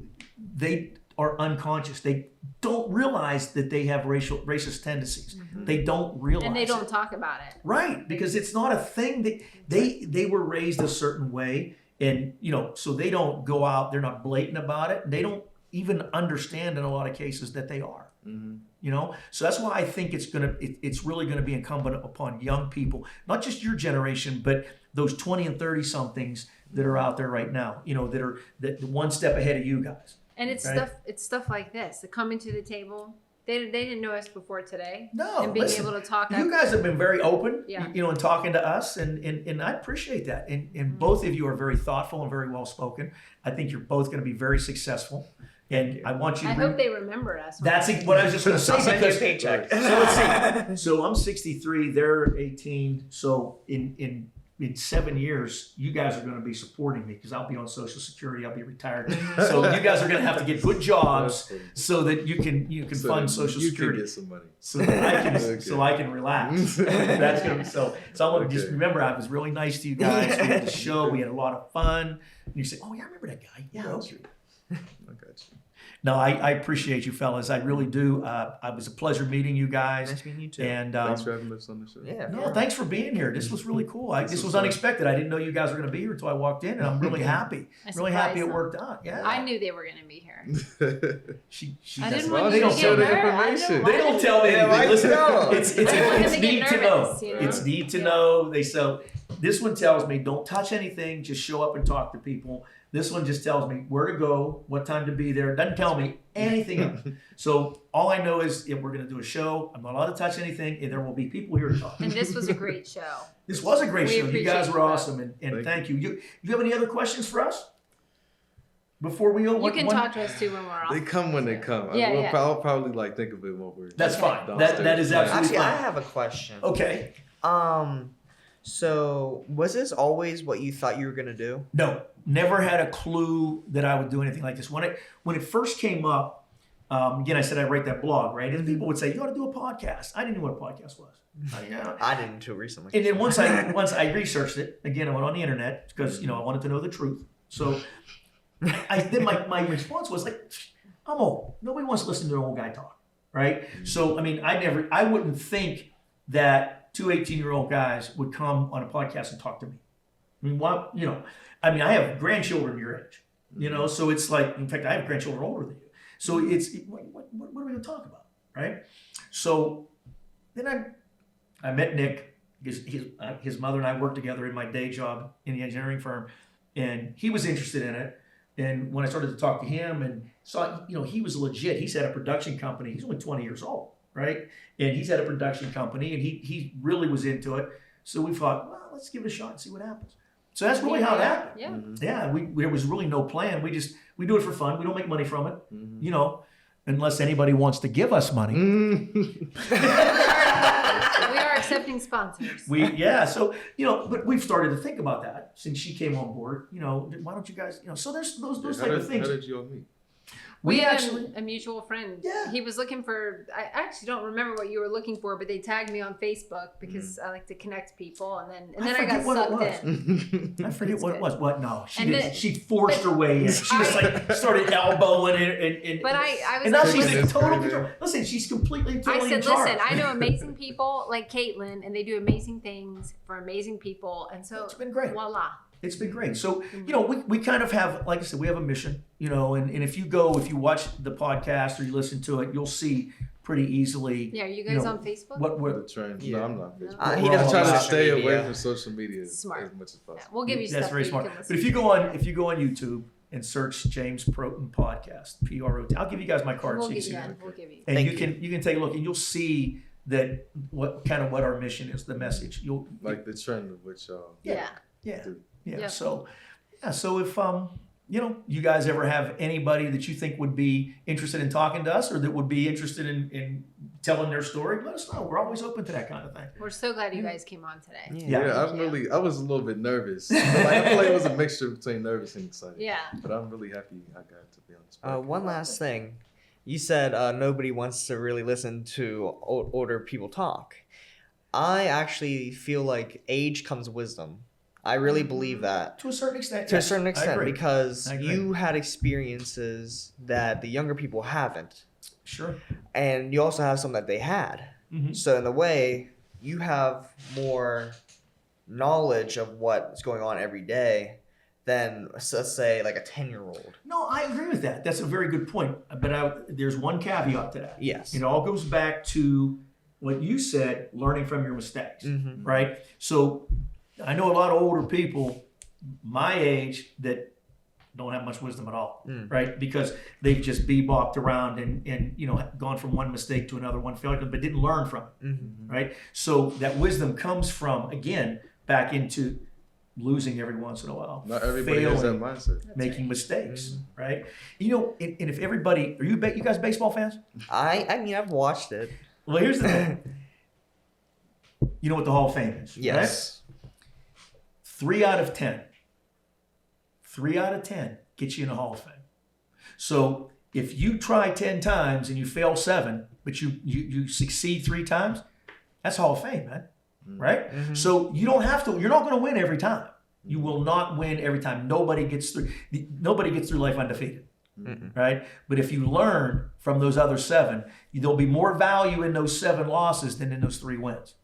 are unconscious. They don't realize that they have racist tendencies. They don't realize, And they don't it. talk about it. Right, because it's not a thing that they were raised a certain way, and so they don't go out. They're not blatant about it. They don't even understand in a lot of cases that they are. So that's why I think it's really gonna be incumbent upon young people, not just your generation, but those 20 and 30 somethings that are out there right now, that one step ahead of you guys. And it's Right. stuff like this, the coming to the table. They didn't know us before today. No, and being listen, able to talk. you guys have been very open, Yeah. in talking to us, and I appreciate that. And both of you are very thoughtful and very well spoken. I think you're both going to be very successful, and I want you to. I hope they remember us. That's what I was just going to say. I'll send you a Because, paycheck. so let's see. So I'm 63. They're 18. So in 7 years, you guys are going to be supporting me because I'll be on Social Security. I'll be retired. So you guys are going to have to get good jobs so that you can fund Social Security. Can get some money. So that I can Okay. so I can relax. That's gonna be so. So I want to just Okay. remember I was really nice to you guys. We had the show. We had a lot of fun. And you say, "Oh yeah, I remember that guy." Yeah, okay. I got you. No, I appreciate you fellas. I really do. It was a pleasure meeting you guys. Nice meeting you too. And Thanks for having us on the show. Yeah. no, thanks for being here. This was really cool. This was was fun. unexpected. I didn't know you guys were going to be here until I walked in, and I'm really happy. I Really happy it surprised them. worked out. Yeah. I knew they were going to be here. She I does- didn't Why want they you don't to tell get the nervous. information. They don't tell me Yeah, anything. why Listen, tell 'em? it's I don't want them to need get to know. nervous, you know? It's need to Yeah. know. So this one tells me don't touch anything. Just show up and talk to people. This one just tells me where to go, what time to be there. It doesn't tell me anything else. So all I know is if we're going to do a show, I'm not allowed to touch anything, and there will be people here to talk. And this was a great show. This was a great We show. You guys appreciate were that. awesome, and Thank thank you. You have any other questions for us before we go? You can talk to us too when we're off. They come when they come. Yeah, yeah. I'll probably think of it when we're. That's Okay. fine. That is absolutely Actually, I fine. have a question. Okay. So was this always what you thought you were gonna do? No, never had a clue that I would do anything like this. When it first came up, again, I said I write that blog, right? And people would say, "You ought to do a podcast." I didn't know what a podcast was. I didn't until recently. And then once I researched it, again, I went on the internet because I wanted to know the truth. So then my response was like, "I'm old. Nobody wants to listen to an old guy talk, right?" So I mean, I wouldn't think that two 18-year-old guys would come on a podcast and talk to me. I mean, what I have grandchildren your age, so it's like, in fact, I have grandchildren older than you. So what are we going to talk about, right? So then I met Nick because his mother and I worked together in my day job in the engineering firm, and he was interested in it. And when I started to talk to him and saw, he was legit. He's had a production company. He's only 20 years old, right? And he's had a production company, and he really was into it. So we thought, well, let's give it a shot and see what happens. So that's really how it happened. Yeah. Yeah, there was really no plan. We do it for fun. We don't make money from it, unless anybody wants to give us money. We are accepting sponsors. But we've started to think about that since she came on board. Why don't you guys, so there's those type of things. How did you all meet? We had actually, a mutual friend. Yeah. He was looking for, I actually don't remember what you were looking for, but they tagged me on Facebook because I like to connect people. And then I got forget what it sucked was. in. I forget what it was. What? No, she And did. then- She forced her way in. She just started elbowing it, and But I was and now like, she's in Listen, total man. control. Listen, she's completely I totally in said, charge. listen, I know amazing people like Caitlin, and they do amazing things for amazing people. And so, It's been great. voila. It's been great. So, we kind of have, like I said, we have a mission, and if you watch the podcast or you listen to it, you'll see pretty easily. Yeah, are you guys on Facebook? What The we're, trend. Yeah. No, I'm not. No. Facebook. He We're all doesn't I'm trying to social stay media. away from social media Smart. as much as possible. Yeah, we'll give you that's stuff very that smart. you can But listen if you go on YouTube and search James Protin podcast, PROT, I'll give you guys my card We'll so you give see you, that. we'll give you. And Thank you can take a look and you'll see that what our mission is, the message. You'll Like the trend of which y'all. Yeah. yeah. Yeah. So if you guys ever have anybody that you think would be interested in talking to us or that would be interested in telling their story, let us know. We're always open to that kind of thing. We're so glad you guys came on today. Yeah. I was a little bit nervous. I feel like it was a mixture between nervous and excited. Yeah. But I'm really happy I got to be on this podcast. One last thing. You said nobody wants to really listen to older people talk. I actually feel like age comes wisdom. I really believe that. To a certain extent. To a yes. certain I extent, agree. because I agree. you had experiences that the younger people haven't. Sure. And you also have some that they had. Mhm. So in a way, you have more knowledge of what's going on every day than, let's say, like a 10-year-old. No, I agree with that. That's a very good point. But there's one caveat to that. Yes. It all goes back to what you said, learning from your mistakes, Mm-hmm. right? So I know a lot of older people my age that don't have much wisdom at all, right? Because they've just bebopped around and gone from one mistake to another, one failure, but didn't learn from it, right? So that wisdom comes from, again, back into losing every once in a while. Not everybody has that mindset. Making mistakes, right? And if everybody, you guys baseball fans? I mean, I've watched it. Well, here's the thing. You know what the Hall of Fame is, Yes. right? 3 out of 10. 3 out of 10 gets you in the Hall of Fame. So if you try 10 times and you fail 7, but you succeed 3 times, that's Hall of Fame, man. Right? Mm-hmm. So you don't have to, you're not going to win every time. You will not win every time. Nobody gets through life undefeated. Right? But if you learn from those other 7, there'll be more value in those 7 losses than in those 3 wins.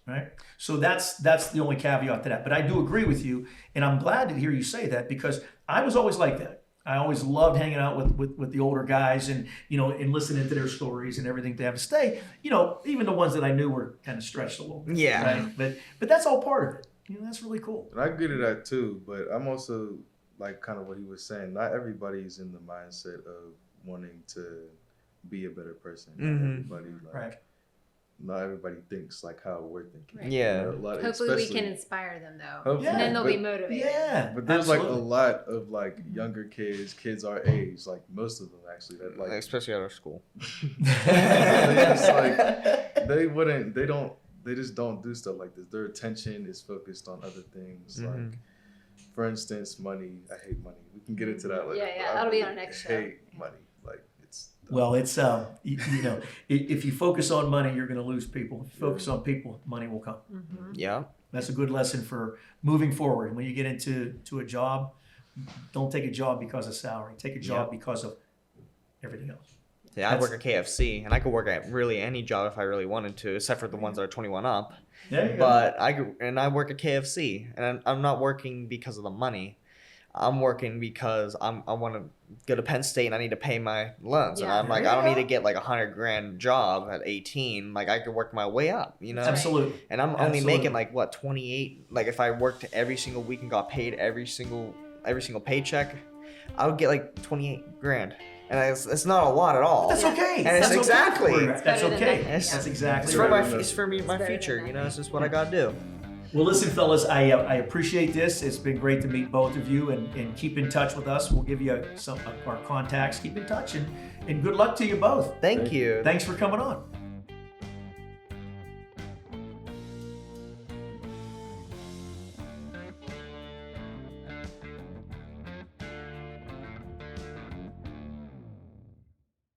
Right? So that's the only caveat to that. But I do agree with you, and I'm glad to hear you say that because I was always like that. I always loved hanging out with the older guys and and listening to their stories and everything they have to say. Even the ones that I knew were kind of stretched a little bit. Yeah. Right? But that's all part of it. That's really cool. And I agree to that too, but I'm also like kind of what he was saying. Not everybody's in the mindset of wanting to be a better person. Not everybody Right. Not everybody thinks like how we're thinking. Right. Yeah. Hopefully we can inspire them though. Hopefully. And then they'll be But- motivated. Yeah. But there's absolutely. like a lot of like younger kids our age, like most of them actually, that like Especially at our school. they just don't do stuff like this. Their attention is focused on other things. Like, for instance, money. I hate money. We can get into that later. Yeah, but I that'll be really our next show. hate money. Like it's. Well, it's if you focus on money, you're going to lose people. If you focus on people, money will come. Yeah. That's a good lesson for moving forward. When you get into a job, don't take a job because of salary. Take a job because of everything else. Yeah, I work at KFC, and I could work at really any job if I really wanted to, except for the ones that are 21 up. There you go. But I work at KFC, and I'm not working because of the money. I'm working because I want to go to Penn State and I need to pay my loans. Yeah. And I'm like, There I you don't need go. to get like $100,000 job at 18. Like I could work my way up, Absolutely. And I'm only Absolutely. making like what 28. Like if I worked every single week and got paid every single paycheck, I would get like 28 grand. And it's not a lot at all. That's okay. And it's That's exactly- Okay. That's better than okay. nothing. It's- That's exactly It's for right. my it's for me my better than future. nothing. It's just what I gotta do. Well, listen, fellas, I appreciate this. It's been great to meet both of you and keep in touch with us. We'll give you some of our contacts. Keep in touch and good luck to you both. Thank you. Thanks for coming on.